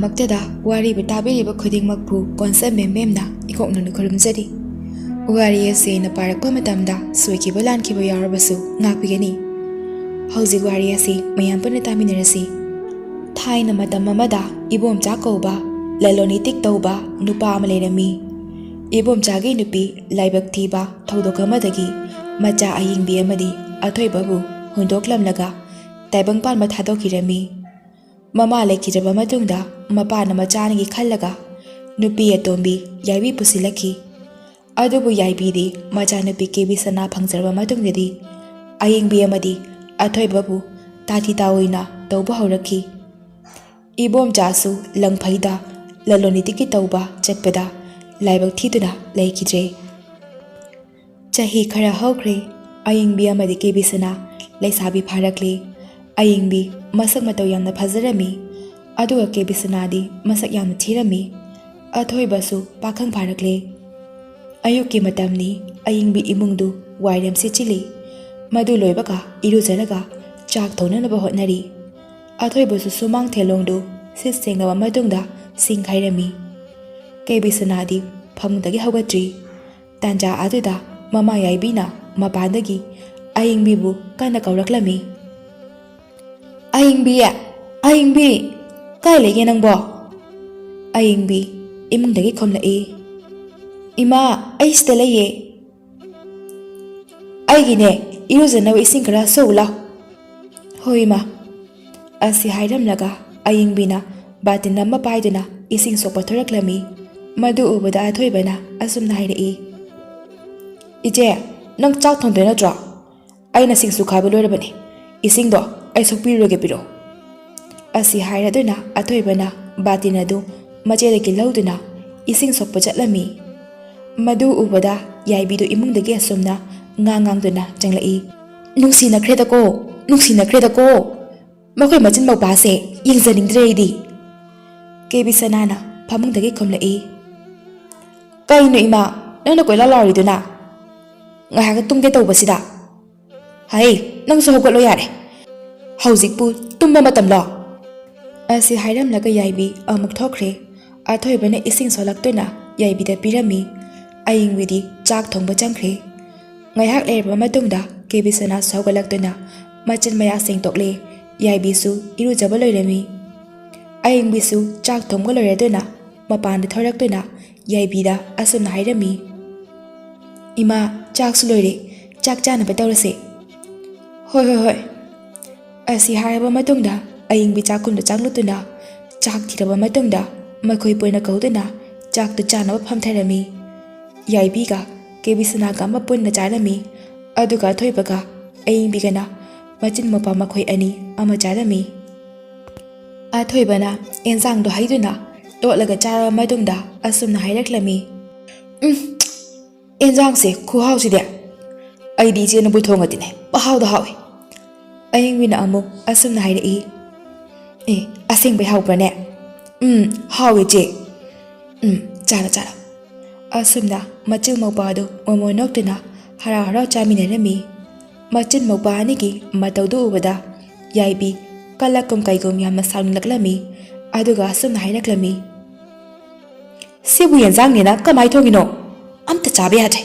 ꯃꯛꯇꯗ ꯋꯥꯔꯤꯕꯨ ꯇꯥꯕꯤꯔꯤꯕ ꯈꯨꯗꯤꯡꯃꯛꯄꯨ ꯀꯣꯟꯁꯦꯞ ꯃꯦꯝꯅ ꯏꯀꯣꯛꯅꯅ ꯈꯨꯔꯨꯝꯖꯔꯤ꯫ ꯋꯥꯔꯤ ꯑꯁꯤ ꯑꯩꯅ ꯄꯥꯔꯛꯄ ꯃꯇꯝꯗ ꯁꯣꯏꯈꯤꯕ ꯂꯥꯟꯈꯤꯕ ꯌꯥꯎꯔꯕꯁꯨ ꯉꯥꯛꯄꯤꯒꯅꯤ꯫ ꯍꯧꯖꯤꯛ ꯋꯥꯔꯤ ꯑꯁꯤ ꯃꯌꯥꯝ ꯄꯨꯟꯅ ꯇꯥꯃꯤꯟꯅꯔꯁꯤ꯫ ꯊꯥꯏꯅ ꯃꯇꯝ ꯑꯃꯗ ꯏꯕꯣꯝꯆꯥ ꯀꯧꯕ ꯂꯂꯣꯟ ꯏꯇꯤꯛ ꯇꯧꯕ ꯅꯨꯄꯥ ꯑꯃ ꯂꯩꯔꯝꯃꯤ꯫ ꯏꯕꯣꯝꯆꯥꯒꯤ ꯅꯨꯄꯤ ꯂꯥꯏꯕꯛ ꯊꯤꯕ ꯊꯧꯗꯣꯛ ꯑꯃꯗꯒꯤ ꯃꯆꯥ ꯑꯌꯤꯡꯕꯤ ꯑꯃꯗꯤ ꯑꯊꯣꯏꯕꯕꯨ ꯍꯨꯟꯗꯣꯛꯂꯝꯂꯒ ꯇꯥꯏꯕꯪ ꯄꯥꯟꯕ ꯊꯥꯗꯣꯛꯈꯤꯔꯝꯃꯤ꯫ ꯃꯃꯥ ꯂꯩꯈꯤꯗ꯭ꯔꯕ ꯃꯇꯨꯡꯗ ꯃꯄꯥꯅ ꯃꯆꯥꯅꯤꯒꯤ ꯈꯜꯂꯒ ꯅꯨꯄꯤ ꯑꯇꯣꯝꯕꯤ ꯌꯥꯏꯕꯤ ꯄꯨꯁꯤꯜꯂꯛꯈꯤ꯫ ꯑꯗꯨꯕꯨ ꯌꯥꯏꯕꯤꯗꯤ ꯃꯆꯥꯅꯨꯄꯤ ꯀꯦꯕꯤ ꯁꯅꯥ ꯐꯪꯖꯔꯕ ꯃꯇꯨꯡꯗꯗꯤ ꯑꯌꯤꯡꯕꯤ ꯑꯃꯗꯤ ꯑꯊꯣꯏꯕꯕꯨ ꯇꯥꯊꯤ ꯇꯥꯑꯣꯏꯅ ꯇꯧꯕ ꯍꯧꯔꯛꯈꯤ꯫ ꯏꯕꯣꯝꯆꯥꯁꯨ ꯂꯪꯐꯩꯗ ꯂꯂꯣꯟ ꯏꯇꯤꯛꯀꯤ ꯇꯧꯕ ꯆꯠꯄꯗ ꯂꯥꯏꯕꯛ ꯊꯤꯗꯨꯅ ꯂꯩꯈꯤꯗ꯭ꯔꯦ꯫ ꯆꯍꯤ ꯈꯔ ꯍꯧꯈ꯭ꯔꯦ꯫ ꯑꯌꯤꯡꯕꯤ ꯑꯃꯗꯤ ꯀꯦꯕꯤ ꯁꯅꯥ ꯂꯩꯁꯥꯕꯤ ꯐꯥꯔꯛꯂꯦ꯫ ꯑꯌꯤꯡꯕꯤ ꯃꯁꯛ ꯃꯇꯧ ꯌꯥꯝꯅ ꯐꯖꯔꯝꯃꯤ, ꯑꯗꯨꯒ ꯀꯦꯕꯤ ꯁꯅꯥꯗꯤ ꯃꯁꯛ ꯌꯥꯝꯅ ꯊꯤꯔꯝꯃꯤ꯫ ꯑꯊꯣꯏꯕꯁꯨ ꯄꯥꯈꯪ ꯐꯥꯔꯛꯂꯦ꯫ ꯑꯌꯨꯛꯀꯤ ꯃꯇꯝꯅꯤ꯫ ꯑꯌꯤꯡꯕꯤ ꯏꯃꯨꯡꯗꯨ ꯋꯥꯏꯔꯝ ꯁꯤꯠꯆꯤꯜꯂꯤ꯫ ꯃꯗꯨ ꯂꯣꯏꯕꯒ ꯏꯔꯨꯖꯔꯒ ꯆꯥꯛ ꯊꯣꯡꯅꯅꯕ ꯍꯣꯠꯅꯔꯤ꯫ ꯑꯊꯣꯏꯕꯁꯨ ꯁꯨꯃꯥꯡ ꯊꯦꯂꯣꯡꯗꯨ ꯁꯤꯠ ꯁꯦꯡꯂꯕ ꯃꯇꯨꯡꯗ ꯁꯤꯡ ꯈꯩꯔꯝꯃꯤ꯫ ꯀꯦꯕꯤ ꯁꯅꯥꯗꯤ ꯐꯃꯨꯡꯗꯒꯤ ꯍꯧꯒꯠꯇ꯭ꯔꯤ꯫ ꯇꯥꯟꯖꯥ ꯑꯗꯨꯗ ꯃꯃꯥ ꯌꯥꯏꯕꯤꯅ ꯃꯄꯥꯟꯗꯒꯤ ꯑꯌꯤꯡꯕꯤꯕꯨ ꯀꯟꯅ ꯀꯧꯔꯛꯂꯝꯃꯤ꯫ "ꯑꯌꯤꯡꯕꯤ, ꯑꯌꯤꯡꯕꯤ, ꯀꯥꯏ ꯂꯩꯒꯦ ꯅꯪꯕꯣ?" ꯑꯌꯤꯡꯕꯤ ꯏꯃꯨꯡꯗꯒꯤ ꯈꯨꯝꯂꯛꯏ꯫ "ꯏꯃꯥ, ꯑꯩ ꯁꯤꯗ ꯂꯩꯌꯦ." "ꯑꯩꯒꯤꯅꯦ ꯏꯔꯨꯖꯅꯕ ꯏꯁꯤꯡ ꯈꯔ ꯁꯣꯛꯎ ꯂꯥꯎ." "ꯍꯣꯏ ꯏꯃꯥ." ꯑꯁꯤ ꯍꯥꯏꯔꯝꯂꯒ ꯑꯌꯤꯡꯕꯤꯅ ꯕꯥꯇꯤꯟ ꯑꯃ ꯄꯥꯏꯗꯨꯅ ꯏꯁꯤꯡ ꯁꯣꯛꯄ ꯊꯣꯔꯛꯂꯝꯃꯤ꯫ ꯃꯗꯨ ꯎꯕꯗ ꯑꯊꯣꯏꯕꯅ ꯑꯁꯨꯝꯅ ꯍꯥꯏꯔꯛꯏ꯫ "ꯏꯆꯦ, ꯅꯪ ꯆꯥꯛ ꯊꯣꯡꯗꯣꯏ ꯅꯠꯇ꯭ꯔꯣ? ꯑꯩꯅ ꯁꯤꯡ ꯁꯨꯈꯥꯏꯕ ꯂꯣꯏꯔꯕꯅꯤ, ꯏꯁꯤꯡꯗꯣ ꯑꯩ ꯁꯣꯛꯄꯤꯔꯨꯔꯒꯦ, ꯄꯤꯔꯛꯑꯣ." ꯑꯁꯤ ꯍꯥꯏꯔꯗꯨꯅ ꯑꯊꯣꯏꯕꯅ ꯕꯥꯇꯤꯟ ꯑꯗꯨ ꯃꯆꯦꯗꯒꯤ ꯂꯧꯗꯨꯅ ꯏꯁꯤꯡ ꯁꯣꯛꯄ ꯆꯠꯂꯝꯃꯤ꯫ ꯃꯗꯨ ꯎꯕꯗ ꯌꯥꯏꯕꯤꯗꯨ ꯏꯃꯨꯡꯗꯒꯤ ꯑꯁꯨꯝꯅ ꯉꯥꯡꯗꯨꯅ ꯆꯪꯂꯛꯏ꯫ "ꯅꯨꯡꯁꯤꯅꯈ꯭ꯔꯦꯗꯀꯣ, ꯅꯨꯡꯁꯤꯅꯈ꯭ꯔꯦꯗꯀꯣ, ꯃꯈꯣꯏ ꯃꯆꯤꯟ ꯃꯧꯄꯥꯁꯦ ꯌꯦꯡꯖꯅꯤꯡꯗ꯭ꯔꯦ ꯑꯩꯗꯤ." ꯀꯦꯕꯤ ꯁꯅꯥꯅ ꯐꯃꯨꯡꯗꯒꯤ ꯈꯨꯝꯂꯛꯏ꯫ "ꯀꯩꯅꯣ ꯏꯃꯥ, ꯅꯪꯅ ꯀꯣꯏꯂꯥꯎ ꯂꯥꯎꯔꯤꯗꯨꯅ? ꯉꯥꯏꯍꯥꯛ ꯇꯨꯝꯒꯦ ꯇꯧꯕꯁꯤꯗ." "ꯍꯩ, ꯅꯪꯁꯨ ꯍꯧꯒꯠꯂꯣ ꯌꯥꯔꯦ, ꯍꯧꯖꯤꯛꯄꯨ ꯇꯨꯝꯕ ꯃꯇꯝꯂꯣ?" ꯑꯁꯤ ꯍꯥꯏꯔꯝꯂꯒ ꯌꯥꯏꯕꯤ ꯑꯃꯨꯛ ꯊꯣꯛꯈ꯭ꯔꯦ꯫ ꯑꯊꯣꯏꯕꯅ ꯏꯁꯤꯡ ꯁꯣꯜꯂꯛꯇꯨꯅ ꯌꯥꯏꯕꯤꯗ ꯄꯤꯔꯝꯃꯤ꯫ ꯑꯌꯤꯡꯕꯤꯗꯤ ꯆꯥꯛ ꯊꯣꯡꯕ ꯆꯪꯈ꯭ꯔꯦ꯫ ꯉꯥꯏꯍꯥꯛ ꯂꯩꯔꯕ ꯃꯇꯨꯡꯗ ꯀꯦꯕꯤ ꯁꯅꯥꯁꯨ ꯍꯧꯒꯠꯂꯛꯇꯨꯅ ꯃꯆꯤꯟ ꯃꯌꯥ ꯁꯦꯡꯗꯣꯛꯂꯦ꯫ ꯌꯥꯏꯕꯤꯁꯨ ꯏꯔꯨꯖꯕ ꯂꯣꯏꯔꯝꯃꯤ꯫ ꯑꯌꯤꯡꯕꯤꯁꯨ ꯆꯥꯛ ꯊꯣꯡꯕ ꯂꯣꯏꯔꯗꯨꯅ ꯃꯄꯥꯟꯗ ꯊꯣꯔꯛꯇꯨꯅ ꯌꯥꯏꯕꯤꯗ ꯑꯁꯨꯝꯅ ꯍꯥꯏꯔꯝꯃꯤ꯫ "ꯏꯃꯥ, ꯆꯥꯛꯁꯨ ꯂꯣꯏꯔꯦ, ꯆꯥꯛ ꯆꯥꯅꯕ ꯇꯧꯔꯁꯦ." "ꯍꯣꯏ ꯍꯣꯏ ꯍꯣꯏ." ꯑꯁꯤ ꯍꯥꯏꯔꯕ ꯃꯇꯨꯡꯗ ꯑꯌꯤꯡꯕꯤ ꯆꯥꯛꯈꯨꯝꯗ ꯆꯪꯂꯛꯇꯨꯅ ꯆꯥꯛ ꯊꯤꯔꯕ ꯃꯇꯨꯡꯗ ꯃꯈꯣꯏ ꯄꯨꯟꯅ ꯀꯧꯗꯨꯅ ꯆꯥꯛꯇꯨ ꯆꯥꯅꯕ ꯐꯝꯊꯔꯝꯃꯤ꯫ ꯌꯥꯏꯕꯤꯒ ꯀꯦꯕꯤ ꯁꯅꯥꯒ ꯑꯃ ꯄꯨꯟꯅ ꯆꯥꯔꯝꯃꯤ, ꯑꯗꯨꯒ ꯑꯊꯣꯏꯕꯒ ꯑꯌꯤꯡꯕꯤꯒꯅ ꯃꯆꯤꯟ ꯃꯧꯄꯥ ꯃꯈꯣꯏ ꯑꯅꯤ ꯑꯃ ꯆꯥꯔꯝꯃꯤ꯫ ꯑꯊꯣꯏꯕꯅ ꯑꯦꯟꯁꯥꯡꯗꯣ ꯍꯩꯗꯨꯅ ꯇꯣꯠꯂꯒ ꯆꯥꯔꯕ ꯃꯇꯨꯡꯗ ꯑꯁꯨꯝꯅ ꯍꯥꯏꯔꯛꯂꯝꯃꯤ꯫ "ꯑꯦꯟꯁꯥꯡꯁꯦ ꯈꯨꯍꯥꯎꯁꯤꯗꯤ! ꯑꯩꯗꯤ ꯏꯆꯦꯅꯕꯨ ꯊꯣꯡꯉꯗꯤꯅꯦ ꯄꯪꯍꯥꯎꯗ ꯍꯥꯎꯏ." ꯑꯌꯤꯡꯕꯤꯅ ꯑꯃꯨꯛ ꯑꯁꯨꯝꯅ ꯍꯥꯏꯔꯛꯏ꯫ "ꯑꯦ, ꯑꯁꯦꯡꯕꯩ ꯍꯥꯎꯕ꯭ꯔꯅꯦ?" "ꯍꯥꯎꯏ ꯏꯆꯦ." "ꯆꯥꯔꯣ ꯆꯥꯔꯣ." ꯑꯁꯨꯝꯅ ꯃꯆꯤꯜ ꯃꯧꯄꯥꯗꯨ ꯃꯣꯃꯣꯟ ꯅꯣꯛꯇꯨꯅ ꯍꯔꯥꯎ ꯍꯔꯥꯎ ꯆꯥꯃꯤꯟꯅꯔꯝꯃꯤ꯫ ꯃꯆꯤꯟ ꯃꯧꯄꯥ ꯑꯅꯤꯒꯤ ꯃꯇꯧꯗꯨ ꯎꯕꯗ ꯌꯥꯏꯕꯤ ꯀꯜꯂꯛꯀꯨꯝ ꯀꯩꯒꯨꯝ ꯌꯥꯝꯅ ꯁꯥꯎꯅꯤꯡꯂꯛꯂꯝꯃꯤ꯫ ꯑꯗꯨꯒ ꯑꯁꯨꯝꯅ ꯍꯥꯏꯔꯛꯂꯝꯃꯤ꯫ "ꯁꯤꯕꯨ ꯌꯦꯟꯁꯥꯡꯅꯦꯅ ꯀꯃꯥꯏ ꯊꯣꯡꯉꯤꯅꯣ? ꯑꯝꯇ ꯆꯥꯕ ꯌꯥꯗ꯭ꯔꯦ."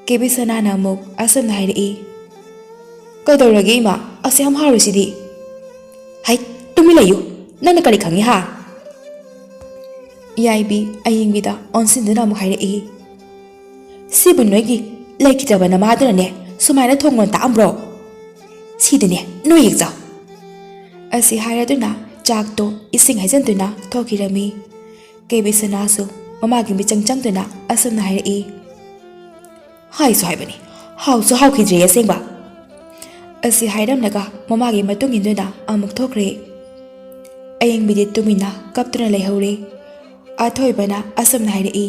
ꯀꯦꯕꯤ ꯁꯅꯥꯅ ꯑꯃꯨꯛ ꯑꯁꯨꯝꯅ ꯍꯥꯏꯔꯛꯏ꯫ "ꯀꯩꯗꯧꯔꯒꯦ ꯏꯃꯥ, ꯑꯁ ꯌꯥꯝ ꯍꯥꯎꯔꯤꯁꯤꯗꯤ." "ꯍꯩ, ꯇꯨꯃꯤꯟ ꯂꯩꯌꯨ, ꯅꯪꯅ ꯀꯔꯤ ꯈꯪꯉꯤ ꯍꯥ?" ꯌꯥꯏꯕꯤ ꯑꯌꯤꯡꯕꯤꯗ ꯑꯣꯟꯁꯤꯟꯗꯨꯅ ꯑꯃꯨꯛ ꯍꯥꯏꯔꯛꯏ꯫ "ꯁꯤꯕꯨ ꯅꯣꯏꯒꯤ ꯂꯩꯈꯤꯗ꯭ꯔꯕ ꯅꯃꯥꯗꯨꯅꯅꯦ ꯁꯨꯃꯥꯏꯅ ꯊꯣꯡꯉꯣ ꯇꯥꯛꯑꯝꯕ꯭ꯔꯣ? ꯁꯤꯗꯅꯦ ꯅꯣꯏ ꯍꯦꯛ ꯆꯥꯎ." ꯑꯁꯤ ꯍꯥꯏꯔꯗꯨꯅ ꯆꯥꯛꯇꯣ ꯏꯁꯤꯡ ꯍꯩꯖꯤꯟꯗꯨꯅ ꯊꯣꯛꯈꯤꯔꯝꯃꯤ꯫ ꯀꯦꯕꯤ ꯁꯅꯥꯁꯨ ꯃꯃꯥꯒꯤ ꯃꯤꯆꯪ ꯆꯪꯗꯨꯅ ꯑꯁꯨꯝꯅ ꯍꯥꯏꯔꯛꯏ꯫ "ꯍꯥꯏꯁꯨ ꯍꯥꯏꯕꯅꯤ, ꯍꯥꯎꯁꯨ ꯍꯥꯎꯈꯤꯗ꯭ꯔꯦ ꯑꯁꯦꯡꯕ." ꯑꯁꯤ ꯍꯥꯏꯔꯝꯂꯒ ꯃꯃꯥꯒꯤ ꯃꯇꯨꯡ ꯏꯟꯗꯨꯅ ꯑꯃꯨꯛ ꯊꯣꯛꯈ꯭ꯔꯦ꯫ ꯑꯌꯤꯡꯕꯤꯗꯤ ꯇꯨꯃꯤꯟꯅ ꯀꯞꯇꯨꯅ ꯂꯩꯍꯧꯔꯦ꯫ ꯑꯊꯣꯏꯕꯅ ꯑꯁꯨꯝꯅ ꯍꯥꯏꯔꯛꯏ꯫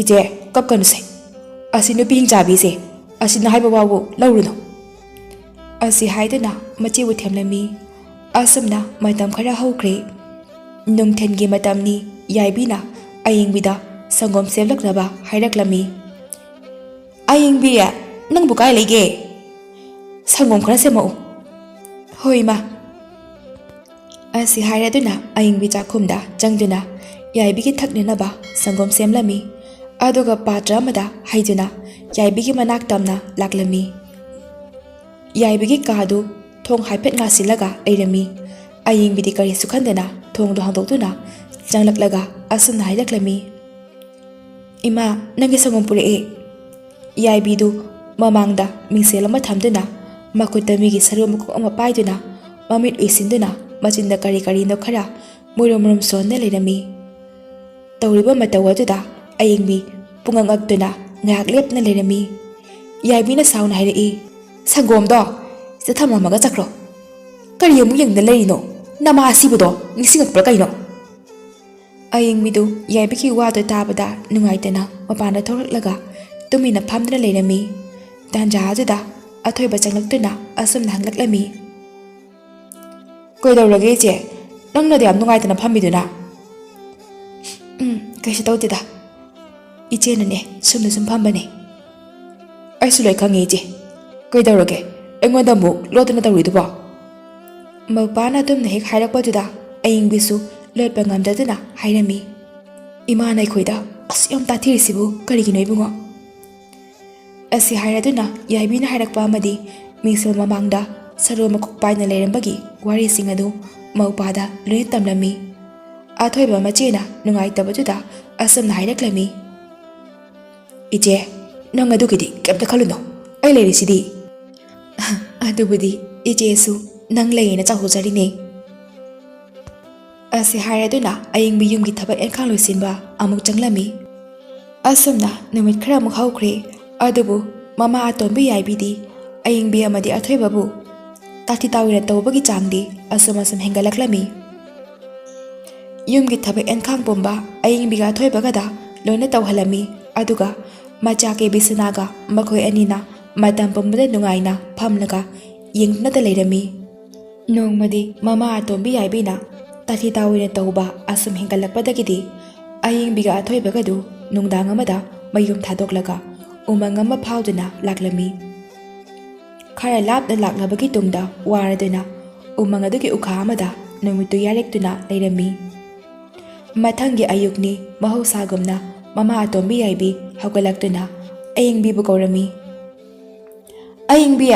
"ꯏꯆꯦ, ꯀꯞꯀꯅꯨꯁꯦ, ꯑꯁꯤ ꯅꯨꯄꯤ ꯍꯤꯡꯆꯥꯕꯤꯁꯦ ꯑꯁꯤꯅ ꯍꯥꯏꯕ ꯋꯥꯕꯨ ꯂꯧꯔꯨꯅꯨ." ꯑꯁꯤ ꯍꯥꯏꯗꯨꯅ ꯃꯆꯦꯕꯨ ꯊꯦꯝꯂꯝꯃꯤ꯫ ꯑꯁꯨꯝꯅ ꯃꯇꯝ ꯈꯔ ꯍꯧꯈ꯭ꯔꯦ꯫ ꯅꯨꯡꯊꯤꯟꯒꯤ ꯃꯇꯝꯅꯤ꯫ ꯌꯥꯏꯕꯤꯅ ꯑꯌꯤꯡꯕꯤꯗ ꯁꯪꯒꯣꯝ ꯁꯦꯝꯂꯛꯅꯕ ꯍꯥꯏꯔꯛꯂꯝꯃꯤ꯫ "ꯑꯌꯤꯡꯕꯤ, ꯅꯪꯕꯨ ꯀꯥꯏ ꯂꯩꯒꯦ? ꯁꯪꯒꯣꯝ ꯈꯔ ꯁꯦꯝꯃꯛꯎ." "ꯍꯣꯏ ꯏꯃꯥ." ꯑꯁꯤ ꯍꯥꯏꯔꯗꯨꯅ ꯑꯏꯪꯕꯤ ꯆꯥꯛꯈꯨꯝꯗ ꯆꯪꯗꯨꯅ ꯌꯥꯏꯕꯤꯒꯤ ꯊꯛꯅꯅꯕ ꯁꯪꯒꯣꯝ ꯁꯦꯝꯂꯝꯃꯤ ꯑꯗꯨꯒ ꯄꯥꯇ꯭ꯔ ꯑꯃꯗ ꯍꯩꯗꯨꯅ ꯌꯥꯏꯕꯤꯒꯤ ꯃꯅꯥꯛ ꯇꯝꯅ ꯂꯥꯛꯂꯝꯃꯤ꯫ ꯌꯥꯏꯕꯤꯒꯤ ꯀꯥꯗꯨ ꯊꯣꯡ ꯍꯥꯏꯐꯦꯠ ꯉꯥꯁꯤꯜꯂꯒ ꯂꯩꯔꯝꯃꯤ꯫ ꯑꯏꯪꯕꯤꯗꯤ ꯀꯔꯤꯁꯨ ꯈꯟꯗꯅ ꯊꯣꯡꯗꯨ ꯍꯥꯡꯗꯣꯛꯇꯨꯅ ꯆꯪꯂꯛꯂꯒ ꯑꯁꯨꯝꯅ ꯍꯥꯏꯔꯛꯂꯝꯃꯤ, "ꯏꯃꯥ, ꯅꯪꯒꯤ ꯁꯪꯒꯣꯝ ꯄꯨꯔꯛꯑꯦ꯫" ꯌꯥꯏꯕꯤꯗꯨ ꯃꯃꯥꯡꯗ ꯃꯤꯡꯁꯦꯜ ꯑꯃ ꯊꯝꯗꯨꯅ ꯃꯈꯨꯠꯇ ꯃꯤꯒꯤ ꯁꯔꯨ ꯃꯈꯣꯛ ꯑꯃ ꯄꯥꯏꯗꯨꯅ ꯃꯃꯤꯠ ꯎꯏꯁꯤꯟꯗꯨꯅ ꯃꯆꯤꯟꯗ ꯀꯔꯤ ꯀꯔꯤꯅꯣ ꯈꯔ ꯃꯨꯔꯨꯝ ꯃꯨꯔꯨꯝ ꯁꯣꯟꯅ ꯂꯩꯔꯝꯃꯤ꯫ ꯇꯧꯔꯤꯕ ꯃꯇꯧ ꯑꯗꯨꯗ ꯑꯏꯪꯕꯤ ꯄꯨꯡꯉꯛ-ꯉꯛꯇꯨꯅ ꯉꯥꯏꯍꯥꯛ ꯂꯦꯞꯇꯨꯅ ꯂꯩꯔꯝꯃꯤ꯫ ꯌꯥꯏꯕꯤꯅ ꯁꯥꯎꯅ ꯍꯥꯏꯔꯛꯏ, "ꯁꯪꯒꯣꯝꯗꯣ ꯁꯤꯗ ꯊꯝꯃꯝꯃꯒ ꯆꯠꯈ꯭ꯔꯣ꯫ ꯀꯔꯤ ꯑꯃꯨꯛ ꯌꯦꯡꯗꯅ ꯂꯩꯔꯤꯅꯣ? ꯅꯃꯥ ꯑꯁꯤꯕꯗꯣ ꯅꯤꯡꯁꯤꯡꯉꯛꯄ꯭ꯔꯥ ꯀꯩꯅꯣ?" ꯑꯏꯪꯕꯤꯗꯨ ꯌꯥꯏꯕꯤꯒꯤ ꯋꯥꯗꯨ ꯇꯥꯕꯗ ꯅꯨꯡꯉꯥꯏꯇꯅ ꯃꯄꯥꯟꯗ ꯊꯣꯛꯂꯛꯂꯒ ꯇꯨꯃꯤꯟꯅ ꯐꯝꯗꯨꯅ ꯂꯩꯔꯝꯃꯤ꯫ ꯇꯥꯟꯖꯥ ꯑꯗꯨꯗ ꯑꯊꯣꯏꯕ ꯆꯪꯂꯛꯇꯨꯅ ꯑꯁꯨꯝꯅ ꯍꯪꯂꯛꯂꯝꯃꯤ, "ꯀꯩꯗꯧꯔꯒꯦ ꯏꯆꯦ? ꯅꯪꯅꯗꯤ ꯌꯥꯝ ꯅꯨꯡꯉꯥꯏꯇꯅ ꯐꯝꯃꯤꯗꯨꯅ?" "ꯀꯩꯁꯨ ꯇꯧꯗꯦꯗ ꯏꯆꯦꯅꯅꯦ ꯁꯨꯝꯅ ꯁꯨꯝ ꯐꯝꯕꯅꯦ." "ꯑꯩꯁꯨ ꯂꯣꯏ ꯈꯪꯉꯦ ꯏꯆꯦ꯫ ꯀꯩꯗꯧꯔꯒꯦ ꯑꯩꯉꯣꯟꯗ ꯑꯃꯨꯛ ꯂꯣꯠꯇꯨꯅ ꯇꯧꯔꯤꯗꯨꯕꯣ?" ꯃꯧꯄꯥꯅ ꯑꯗꯨꯝꯅ ꯍꯦꯛ ꯍꯥꯏꯔꯛꯄꯗꯨꯗ ꯑꯏꯪꯕꯤꯁꯨ ꯂꯣꯠꯄ ꯉꯝꯗꯗꯨꯅ ꯍꯥꯏꯔꯝꯃꯤ, "ꯏꯃꯥꯅ ꯑꯩꯈꯣꯏꯗ ꯑꯁ ꯌꯥꯝ ꯇꯥꯊꯤꯔꯤꯁꯤꯕꯨ ꯀꯔꯤꯒꯤꯅꯣ ꯏꯕꯨꯡꯉꯣ?" ꯑꯁꯤ ꯍꯥꯏꯔꯗꯨꯅ ꯌꯥꯏꯕꯤꯅ ꯍꯥꯏꯔꯛꯄ ꯑꯃꯗꯤ ꯃꯤꯡꯁꯦꯜ ꯃꯃꯥꯡꯗ ꯁꯔꯨ ꯃꯈꯣꯛ ꯄꯥꯏꯅ ꯂꯩꯔꯝꯕꯒꯤ ꯋꯥꯔꯤꯁꯤꯡ ꯑꯗꯨ ꯃꯧꯄꯥꯗ ꯂꯣꯏꯅ ꯇꯝꯂꯝꯃꯤ꯫ ꯑꯊꯣꯏꯕ ꯃꯆꯦꯅ ꯅꯨꯡꯉꯥꯏꯇꯕꯗꯨꯗ ꯑꯁꯨꯝꯅ ꯍꯥꯏꯔꯛꯂꯝꯃꯤ, "ꯏꯆꯦ, ꯅꯪ ꯑꯗꯨꯒꯤꯗꯤ ꯀꯩꯝꯇ ꯈꯜꯂꯨꯅꯣ, ꯑꯩ ꯂꯩꯔꯤꯁꯤꯗꯤ." "ꯑꯗꯨꯕꯨꯗꯤ ꯏꯆꯦꯁꯨ ꯅꯪ ꯂꯩꯌꯦꯅ ꯆꯥꯎꯊꯣꯛꯆꯔꯤꯅꯦ." ꯑꯁꯤ ꯍꯥꯏꯔꯗꯨꯅ ꯑꯏꯪꯕꯤ ꯌꯨꯝꯒꯤ ꯊꯕꯛ ꯏꯟꯈꯥꯡ ꯂꯣꯏꯁꯤꯟꯕ ꯑꯃꯨꯛ ꯆꯪꯂꯝꯃꯤ꯫ ꯑꯁꯨꯝꯅ ꯅꯨꯃꯤꯠ ꯈꯔ ꯑꯃꯨꯛ ꯍꯧꯈ꯭ꯔꯦ꯫ ꯑꯗꯨꯕꯨ ꯃꯃꯥ ꯑꯇꯣꯝꯕꯤ ꯌꯥꯏꯕꯤꯗꯤ ꯑꯏꯪꯕꯤ ꯑꯃꯗꯤ ꯑꯊꯣꯏꯕꯕꯨ ꯇꯥꯊꯤ ꯇꯥꯑꯣꯏꯅ ꯇꯧꯕꯒꯤ ꯆꯥꯡꯗꯤ ꯑꯁꯨꯝ ꯍꯦꯟꯒꯠꯂꯛꯂꯝꯃꯤ꯫ ꯌꯨꯝꯒꯤ ꯊꯕꯛ ꯏꯟꯈꯥꯡ ꯄꯨꯝꯕ ꯑꯏꯪꯕꯤꯒ ꯑꯊꯣꯏꯕꯒꯗ ꯂꯣꯏꯅ ꯇꯧꯍꯜꯂꯝꯃꯤ꯫ ꯑꯗꯨꯒ ꯃꯆꯥ ꯀꯦꯕꯤꯁꯅꯥꯒ ꯃꯈꯣꯏ ꯑꯅꯤꯅ ꯃꯇꯝ ꯄꯨꯝꯕꯗ ꯅꯨꯡꯉꯥꯏꯅ ꯐꯝꯂꯒ ꯌꯦꯡꯗꯨꯅꯇ ꯂꯩꯔꯝꯃꯤ꯫ ꯅꯣꯡꯃꯗꯤ ꯃꯃꯥ ꯑꯇꯣꯝꯕꯤ ꯌꯥꯏꯕꯤꯅ ꯇꯥꯊꯤ ꯇꯥꯑꯣꯏꯅ ꯇꯧꯕ ꯑꯁꯨꯝ ꯍꯦꯟꯒꯠꯂꯛꯄꯗꯒꯤꯗꯤ ꯑꯏꯪꯕꯤꯒ ꯑꯊꯣꯏꯕꯒꯗꯨ ꯅꯨꯡꯗꯥꯡ ꯑꯃꯗ ꯃꯌꯨꯝ ꯊꯥꯗꯣꯛꯂꯒ ꯎꯃꯪ ꯑꯃ ꯐꯥꯎꯗꯨꯅ ꯂꯥꯛꯂꯝꯃꯤ꯫ ꯈꯔ ꯂꯥꯞꯅ ꯂꯥꯛꯂꯕꯒꯤ ꯇꯨꯡꯗ ꯋꯥꯔꯗꯨꯅ ꯎꯃꯪ ꯑꯗꯨꯒꯤ ꯎꯈꯥ ꯑꯃꯗ ꯅꯨꯃꯤꯠꯇꯨ ꯌꯥꯔꯦꯛꯇꯨꯅ ꯂꯩꯔꯝꯃꯤ꯫ ꯃꯊꯪꯒꯤ ꯑꯌꯨꯛꯅꯤ ꯃꯍꯧꯁꯥꯒꯨꯝꯅ ꯃꯃꯥ ꯑꯇꯣꯝꯕꯤ ꯌꯥꯏꯕꯤ ꯍꯧꯒꯠꯂꯛꯇꯨꯅ ꯑꯏꯪꯕꯤꯕꯨ ꯀꯧꯔꯝꯃꯤ, "ꯑꯏꯪꯕꯤ,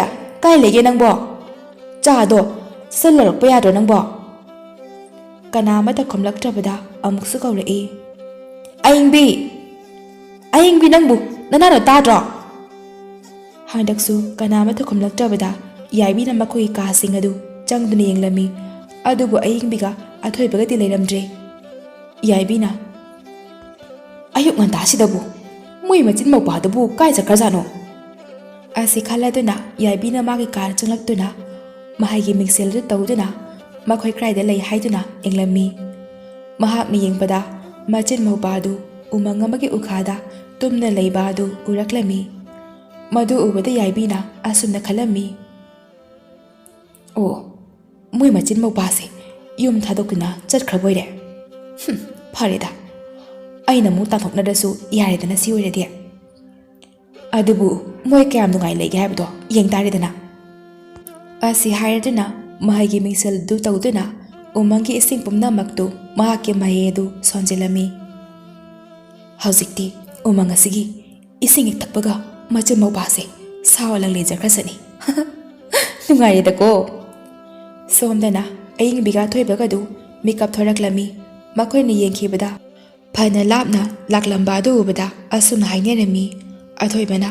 ꯀꯥꯏ ꯂꯩꯒꯦ ꯅꯪꯕꯣ? ꯆꯥꯗꯣ ꯆꯠꯂꯔꯛꯄ ꯌꯥꯗ꯭ꯔꯣ ꯅꯪꯕꯣ?" ꯀꯅꯥ ꯑꯃꯠꯇ ꯈꯨꯝꯂꯛꯇ꯭ꯔꯕꯗ ꯑꯃꯨꯛꯁꯨ ꯀꯧꯔꯛꯏ, "ꯑꯏꯪꯕꯤ, ꯑꯏꯪꯕꯤ, ꯅꯪꯕꯨ ꯅꯅꯥꯅꯣ ꯇꯥꯗ꯭ꯔꯣ?" ꯍꯟꯗꯛꯁꯨ ꯀꯅꯥ ꯑꯃꯠꯇ ꯈꯨꯝꯂꯛꯇ꯭ꯔꯕꯗ ꯌꯥꯏꯕꯤꯅ ꯃꯈꯣꯏꯒꯤ ꯀꯥꯁꯤꯡ ꯑꯗꯨ ꯆꯪꯗꯨꯅ ꯌꯦꯡꯂꯝꯃꯤ꯫ ꯑꯗꯨꯕꯨ ꯑꯏꯪꯕꯤꯒ ꯑꯊꯣꯏꯕꯒꯗꯤ ꯂꯩꯔꯝꯗ꯭ꯔꯦ꯫ ꯌꯥꯏꯕꯤꯅ, "ꯑꯌꯨꯛ ꯉꯟꯇꯥꯁꯤꯗꯕꯨ ꯃꯣꯏ ꯃꯆꯤꯟ ꯃꯧꯄꯥꯗꯨꯕꯨ ꯀꯥꯏ ꯆꯠꯈ꯭ꯔꯖꯥꯠꯅꯣ?" ꯑꯁꯤ ꯈꯜꯂꯗꯨꯅ ꯌꯥꯏꯕꯤꯅ ꯃꯥꯒꯤ ꯀꯥꯗ ꯆꯪꯂꯛꯇꯨꯅ ꯃꯍꯩꯒꯤ ꯃꯤꯡꯁꯦꯜꯗꯨ ꯇꯧꯗꯨꯅ ꯃꯈꯣꯏ ꯀꯗꯥꯏꯗ ꯂꯩ ꯍꯥꯏꯗꯨꯅ ꯌꯦꯡꯂꯝꯃꯤ꯫ ꯃꯍꯥꯛꯅ ꯌꯦꯡꯕꯗ ꯃꯆꯤꯟ ꯃꯧꯄꯥꯗꯨ ꯎꯃꯪ ꯑꯃꯒꯤ ꯎꯈꯥꯗ ꯇꯨꯝꯅ ꯂꯩꯕ ꯑꯗꯨ ꯎꯔꯛꯂꯝꯃꯤ꯫ ꯃꯗꯨ ꯎꯕꯗ ꯌꯥꯏꯕꯤꯅ ꯑꯁꯨꯝꯅ ꯈꯜꯂꯝꯃꯤ, "ꯑꯣ, ꯃꯣꯏ ꯃꯆꯤꯟ ꯃꯧꯄꯥꯁꯦ ꯌꯨꯝ ꯊꯥꯗꯣꯛꯇꯨꯅ ꯆꯠꯈ꯭ꯔꯕꯣꯏꯔꯦ? ꯐꯔꯦꯗ, ꯑꯩꯅ ꯑꯃꯨꯛ ꯇꯥꯟꯊꯣꯛꯅꯔꯁꯨ ꯌꯥꯔꯦꯗꯅ ꯁꯤ ꯑꯣꯏꯔꯗꯤ꯫ ꯑꯗꯨꯕꯨ ꯃꯣꯏ ꯀꯌꯥꯝ ꯅꯨꯡꯉꯥꯏ ꯂꯩꯒꯦ ꯍꯥꯏꯕꯗꯣ ꯌꯦꯡ ꯇꯥꯔꯦꯗꯅ." ꯑꯁꯤ ꯍꯥꯏꯔꯗꯨꯅ ꯃꯍꯩꯒꯤ ꯃꯤꯡꯁꯦꯜꯗꯨ ꯇꯧꯗꯨꯅ ꯎꯃꯪꯒꯤ ꯏꯁꯤꯡ ꯄꯨꯝꯅꯃꯛꯇꯨ ꯃꯍꯥꯛꯀꯤ ꯃꯍꯩ ꯑꯗꯨ ꯁꯣꯟꯖꯤꯜꯂꯝꯃꯤ꯫ ꯍꯧꯖꯤꯛꯇꯤ ꯎꯃꯪ ꯑꯁꯤꯒꯤ ꯏꯁꯤꯡ ꯍꯦꯛ ꯊꯛꯄꯒ ꯃꯆꯤꯟ ꯃꯧꯄꯥꯁꯦ ꯁꯥ ꯑꯣꯜꯂꯒ ꯂꯩꯖꯈ꯭ꯔꯁꯅꯤ꯫ ꯅꯨꯡꯉꯥꯏꯔꯦꯗꯀꯣ꯫ ꯁꯣꯝꯗꯅ ꯑꯏꯪꯕꯤꯒ ꯑꯊꯣꯏꯕꯒꯗꯨ ꯃꯤꯀꯞ ꯊꯣꯔꯛꯂꯝꯃꯤ꯫ ꯃꯈꯣꯏꯅ ꯌꯦꯡꯈꯤꯕꯗ ꯐꯅ ꯂꯥꯞꯅ ꯂꯥꯛꯂꯝꯕ ꯑꯗꯨ ꯎꯕꯗ ꯑꯁꯨꯝꯅ ꯍꯥꯏꯅꯔꯝꯃꯤ꯫ ꯑꯊꯣꯏꯕꯅ,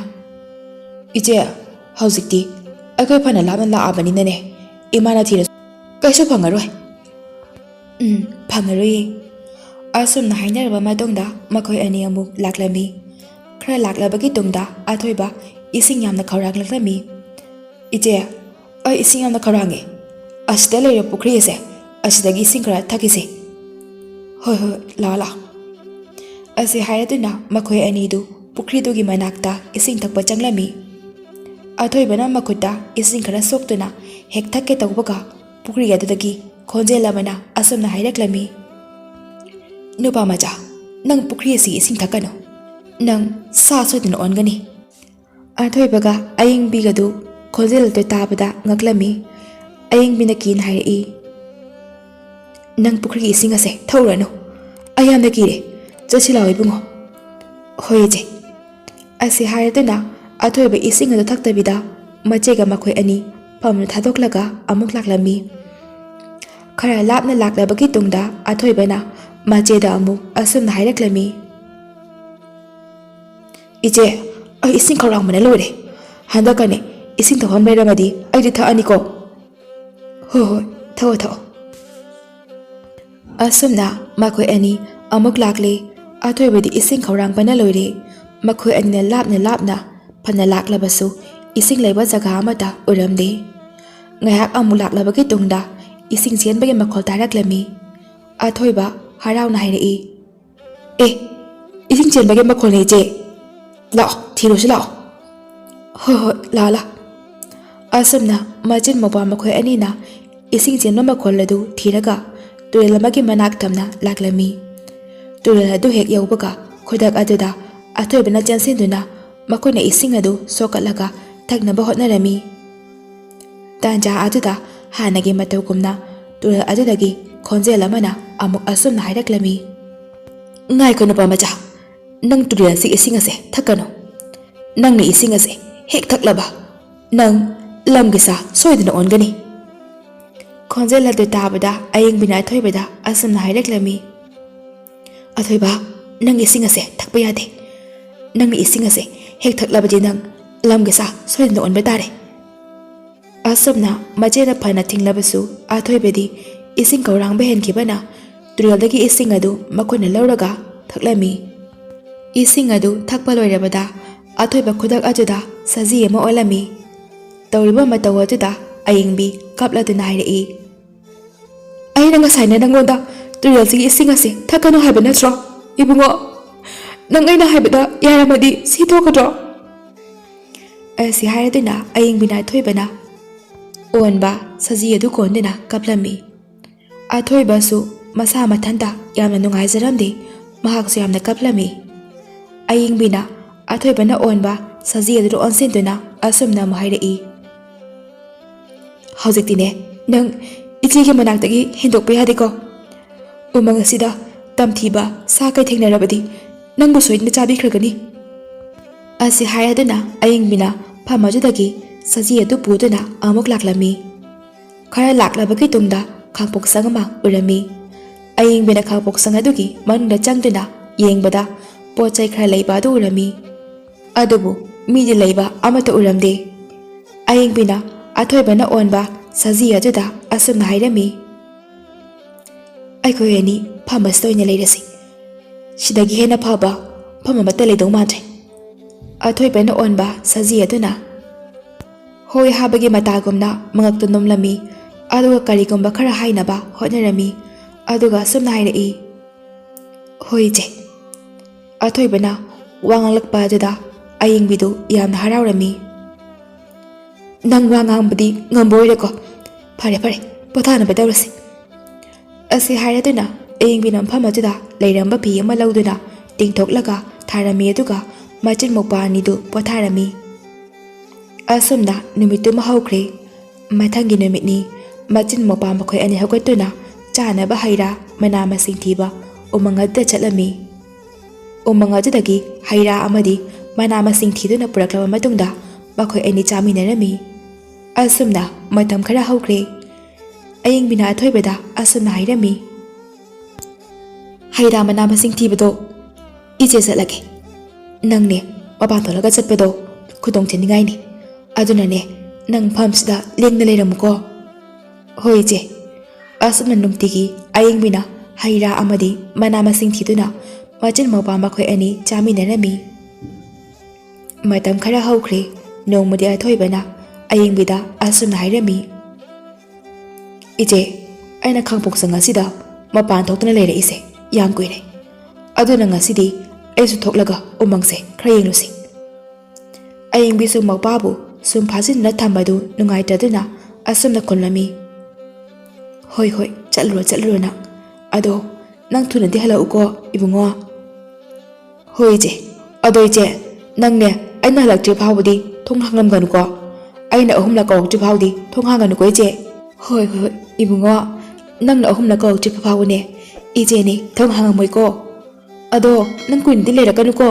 "ꯏꯆꯦ, ꯍꯧꯖꯤꯛꯇꯤ ꯑꯩꯈꯣꯏ ꯐꯅ ꯂꯥꯞꯅ ꯂꯥꯛꯑꯕꯅꯤꯅꯅꯦ, ꯏꯃꯥꯅ ꯊꯤꯔꯁꯨ ꯀꯩꯁꯨ ꯐꯪꯉꯔꯣꯏ." "ꯐꯪꯉꯔꯣꯏꯌꯦ." ꯑꯁꯨꯝꯅ ꯍꯥꯏꯅꯔꯕ ꯃꯇꯨꯡꯗ ꯃꯈꯣꯏ ꯑꯅꯤ ꯑꯃꯨꯛ ꯂꯥꯛꯂꯝꯃꯤ꯫ ꯈꯔ ꯂꯥꯛꯂꯕꯒꯤ ꯇꯨꯡꯗ ꯑꯊꯣꯏꯕ ꯏꯁꯤꯡ ꯌꯥꯝꯅ ꯈꯧꯔꯥꯡꯂꯛꯂꯝꯃꯤ꯫ "ꯏꯆꯦ, ꯑꯩ ꯏꯁꯤꯡ ꯌꯥꯝꯅ ꯈꯧꯔꯥꯡꯉꯦ꯫ ꯑꯁꯤꯗ ꯂꯩꯔꯤꯕ ꯄꯨꯈ꯭ꯔꯤ ꯑꯁꯦ ꯑꯁꯤꯗꯒꯤ ꯏꯁꯤꯡ ꯈꯔ ꯊꯛꯈꯤꯁꯦ." "ꯍꯣꯏ ꯍꯣꯏ, ꯂꯥꯛꯑꯣ ꯂꯥꯛꯑꯣ." ꯑꯁꯤ ꯍꯥꯏꯔꯗꯨꯅ ꯃꯈꯣꯏ ꯑꯅꯤꯗꯨ ꯄꯨꯈ꯭ꯔꯤꯗꯨꯒꯤ ꯃꯅꯥꯛꯇ ꯏꯁꯤꯡ ꯊꯛꯄ ꯆꯪꯂꯝꯃꯤ꯫ ꯑꯊꯣꯏꯕꯅ ꯃꯈꯨꯠꯇ ꯏꯁꯤꯡ ꯈꯔ ꯁꯣꯛꯇꯨꯅ ꯍꯦꯛ ꯊꯛꯀꯦ ꯇꯧꯕꯒ ꯄꯨꯈ꯭ꯔꯤ ꯑꯗꯨꯗꯒꯤ ꯈꯣꯟꯖꯦꯜ ꯑꯃꯅ ꯑꯁꯨꯝꯅ ꯍꯥꯏꯔꯛꯂꯝꯃꯤ, "ꯅꯨꯄꯥ ꯃꯆꯥ, ꯅꯪ ꯄꯨꯈ꯭ꯔꯤ ꯑꯁꯤꯒꯤ ꯏꯁꯤꯡ ꯊꯛꯀꯅꯨ. ꯅꯪ ꯁꯥ ꯁꯣꯏꯗꯅ ꯑꯣꯟꯒꯅꯤ." ꯑꯊꯣꯏꯕꯒ Nang pukhri ising ase thorano. Ayam na kire. Chachila ibungo. Hoi je. Asi haraduna athoiba ising adu thaktabida machega makhoi ani pamna thadoklaga amuk laklami. Khara lapna laklabagi tungda athoibana macheda amuk asumna hairaklami. Ije ai ising kharang mana lore. Handakane ising thawam leramadi ai ditha ani ko. Hoi thaw thaw. Asumna makhoi ani amuk lakle athoibadi ising kharang bana lore. Makhoi ani lapna phana laklabasu ising leiba jaga amata uramde. Ngayak amuk laklabagi tungda ising sienbagi makhol taraklami. Athoiba harauna hairei. Ising sienbagi makhol nei je. Lao thirusi lao. Hoi la. Asumna machin moba makhoi ani na ising sienba makhol ladu thiraga turel amagi manak tamna laklami. Turel adu hek yaubaga khodak aduda athoibana chansinduna makoina ising adu sokatlaga thaknaba hotnarami. Tanja aduda hanagi mataukumna turel adudagi khonjel amana amuk asumna hairaklami. Ngai kono pa macha nang turel si ising ase thakano. Nang ni ising ase hek thaklaba nang lamgisa soidna ongani. Khonjel adu tabada ayeng bina athoibada asumna hairaklami. Athoiba nang ising ase thakpa yade. Nang ni ising ase hek thaklabadi nang lamgisa soidna onba tare. Asumna majena phana thinglabasu athoibadi ising kaurang behen kibana tureldagi ising adu makoina lauraga thaklami. Ising adu thakpa loirabada athoiba khudak ajuda saji ema olami. Tauriba mataw ajuda ayingbi kapladuna hairei. Aina ngasaina nangonda tureldagi ising ase thakano haiba natro ibungo. Nang aina haibada yaramadi sithokadro. Asi hairaduna ayingbina athoibana onba saji adu kondina kaplami. Athoibasu masa mathanda yamna nungaijaramde mahaksu yamna kaplami. Ayingbina athoibana onba saji adu onsinduna asumna mahairei. Haujiktine nang ichigi manaktagi hindokpa yadeko. Umang asida tamthiba sa kai thengnarabadi nangbu soidna chabikhirgani. Asi hairaduna ayingbina phamajudagi saji adu puduna amuk laklami. Khara laklabagi tungda khangpok sangama urami. Ayingbina khangpok sangadugi manungda changduna yengbada pochai khara leiba adu urami. Adubu midi leiba amata uramde. Ayingbina athoibana onba saji aduda asumna hairami. Aikoi ani phamas toina leirasi. Sidagi hena phaba phamamata leidau madre. Athoibana onba saji aduna hoi habagi matagumna mangaktu nomlami aduga karigumba khara hainaba hotnarami aduga sumna hairei. Hoi je. Athoibana wangalakpa aduda ayingbidu yamna haraurami. Nang wangangbadi ngamboireko. Phare pothana bedawrasi. Asi hairaduna ayingbina phamaduda leiramba phi ama lauduna tingthoklaga tharami aduga machin mokpanidu potharami. Asumna numitu mahaukre mathangi numitni machin mokpa makhoi ani haugatuna chanaba haira mana masing thiba umangada chatlami. Umangajudagi haira amadi mana masing thiduna puraklaba matungda makhoi ani chaminarami. Asumna matam khara haukre. Ayingbina athoibada asumna hairami. Haira mana masing thibado ije chatlage. Nangne mapan tholaga chatpado khudong cheningai ni. Adunane nang phamsida lengna leiramuko. Hoi je. Asumna numtigi ayingbina haira amadi mana masing thiduna machin mopa makhoi ani chaminarami. Matam khara haukre nongmadi athoibana ayingbida asumna hairami. Ije aina khangpok sanga sida mapan thoktuna leiraise yam kuire. Aduna ngasidi aisu thoklaga umangse khara yenglusi. Ayingbisu maupabu sum phajinna thambadu nungaitaduna asumna khonlami. Hoi chalro na ado nang thunadi halauko ibungo. Hoi je adoi je nangne aina halakti phawdi thong hangam ko. Aina ahumla kawti phawdi thong hanganu ko je. Hoi ibungo ꯅꯪꯅ ꯑꯍꯨꯝꯂꯛ ꯀꯧꯔꯛꯇ꯭ꯔꯤꯕ ꯐꯥꯎꯕꯅꯦ ꯏꯆꯦꯅꯤ ꯊꯣꯡ ꯍꯥꯡꯉꯝꯃꯣꯏꯀꯣ ꯑꯗꯣ ꯅꯪ ꯀꯨꯏꯅꯗꯤ ꯂꯩꯔꯛꯀꯅꯨꯀꯣ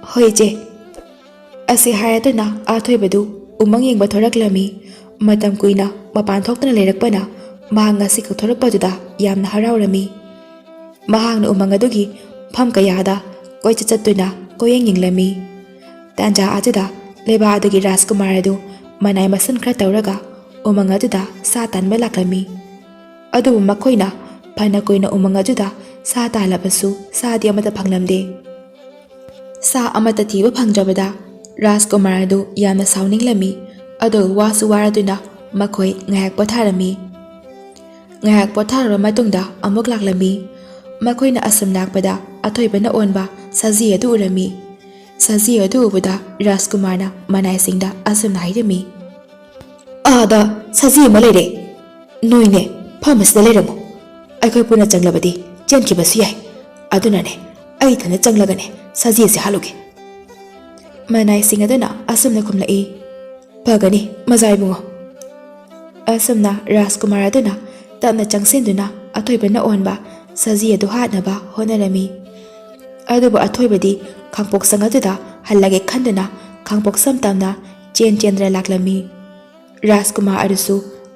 ꯍꯣꯏ ꯏꯆꯦ ꯑꯁꯤ ꯍꯥꯏꯔꯗꯨꯅ ꯑꯊꯣꯏꯕꯗꯨ ꯎꯃꯪ ꯌꯦꯡꯕ ꯊꯣꯔꯛꯂꯝꯃꯤ ꯃꯇꯝ ꯀꯨꯏꯅ ꯃꯄꯥꯟ ꯊꯣꯛꯇꯨꯅ ꯂꯩꯔꯛꯄꯅ ꯃꯍꯥꯛ ꯉꯁꯤ ꯈꯛ ꯊꯣꯔꯛꯄꯗꯨꯗ ꯌꯥꯝꯅ ꯍꯔꯥꯎꯔꯝꯃꯤ ꯃꯍꯥꯛꯅ ꯎꯃꯪ ꯑꯗꯨꯒꯤ ꯃꯐꯝ ꯀꯌꯥꯗ ꯀꯣꯏꯆꯠ ꯆꯠꯇꯨꯅ ꯀꯣꯏꯌꯦꯡ ꯌꯦꯡꯂꯝꯃꯤ ꯇꯥꯟꯖꯥ ꯑꯗꯨꯗ ꯂꯩꯕꯥꯛ ꯑꯗꯨꯒꯤ ꯔꯥꯖꯀꯨꯃꯥꯔ ꯑꯗꯨ ꯃꯅꯥꯏ ꯃꯁꯤꯟ ꯈꯔ ꯇꯧꯔꯒ ꯎꯃꯪ ꯑꯗꯨꯗ ꯁꯥ ꯇꯥꯟꯕ ꯂꯥꯛꯂꯝꯃꯤ ꯑꯗꯨꯕꯨ ꯃꯈꯣꯏꯅ ꯐꯅ ꯀꯨꯏꯅ ꯎꯃꯪ ꯑꯗꯨꯗ ꯁꯥ ꯇꯥꯜꯂꯕꯁꯨ ꯁꯥꯗꯤ ꯑꯃꯠꯇ ꯐꯪꯂꯝꯗꯦ ꯁꯥ ꯑꯃꯠꯇ ꯊꯤꯕ ꯐꯪꯗ꯭ꯔꯕꯗ ꯔꯥꯖꯀꯨꯃꯥꯔ ꯑꯗꯨ ꯌꯥꯝꯅ ꯁꯥꯎꯅꯤꯡꯂꯝꯃꯤ ꯑꯗꯨꯒ ꯋꯥꯁꯨ ꯋꯥꯔꯗꯨꯅ ꯃꯈꯣꯏ ꯉꯥꯏꯍꯥꯛ ꯄꯣꯊꯥꯔꯝꯃꯤ ꯉꯥꯏꯍꯥꯛ ꯄꯣꯊꯥꯔꯕ ꯃꯇꯨꯡꯗ ꯑꯃꯨꯛ ꯂꯥꯛꯂꯝꯃꯤ ꯃꯈꯣꯏꯅ ꯑꯁꯨꯝ ꯂꯥꯛꯄꯗ ꯑꯊꯣꯏꯕꯅ ꯑꯣꯟꯕ ꯁꯖꯤ ꯑꯗꯨ ꯎꯔꯝꯃꯤ ꯁꯖꯤ ꯑꯗꯨ ꯎꯕꯗ ꯔꯥꯖꯀꯨꯃꯥꯔꯅ ꯃꯅꯥꯏꯁꯤꯡꯗ ꯑꯁꯨꯝꯅ ꯍꯥꯏꯔꯝꯃꯤ ꯑꯥꯗ ꯁꯖꯤ ꯑꯃ ꯂꯩꯔꯦ ꯅꯣꯏꯅꯦ ꯐꯝ ꯑꯁꯤꯗ ꯂꯩꯔꯝꯃꯨ ꯑꯩꯈꯣꯏ ꯄꯨꯟꯅ ꯆꯪꯂꯕꯗꯤ ꯆꯦꯟꯈꯤꯕꯁꯨ ꯌꯥꯏ ꯑꯗꯨꯅꯅꯦ ꯑꯩ ꯏꯊꯟꯗ ꯆꯪꯂꯒꯅꯦ ꯁꯖꯤ ꯑꯁꯤ ꯍꯥꯠꯂꯨꯒꯦ ꯃꯅꯥꯏꯁꯤꯡ ꯑꯗꯨꯅ ꯑꯁꯨꯝꯅ ꯈꯨꯝꯂꯛꯏ ꯐꯒꯅꯤ ꯃꯖꯥ ꯏꯕꯨꯡꯉꯣ ꯑꯁꯨꯝꯅ ꯔꯥꯖꯀꯨꯃꯥꯔ ꯑꯗꯨꯅ ꯇꯞꯅ ꯆꯪꯁꯤꯟꯗꯨꯅ ꯑꯊꯣꯏꯕꯅ ꯑꯣꯟꯕ ꯁꯖꯤ ꯑꯗꯨ ꯍꯥꯠꯅꯕ ꯍꯣꯠꯅꯔꯝꯃꯤ ꯑꯗꯨꯕꯨ ꯑꯊꯣꯏꯕꯗꯤ ꯈꯥꯡꯄꯣꯛꯁꯪ ꯑꯗꯨꯗ ꯍꯜꯂꯒꯦ ꯈꯟꯗꯨꯅ ꯈꯥꯡꯄꯣꯛꯁꯝ ꯇꯝꯅ ꯆꯦꯟꯗꯨꯅ ꯂꯥꯛꯂꯝꯃꯤ ꯔꯥꯖꯀꯨꯃꯥꯔ ꯑꯗꯨꯁꯨ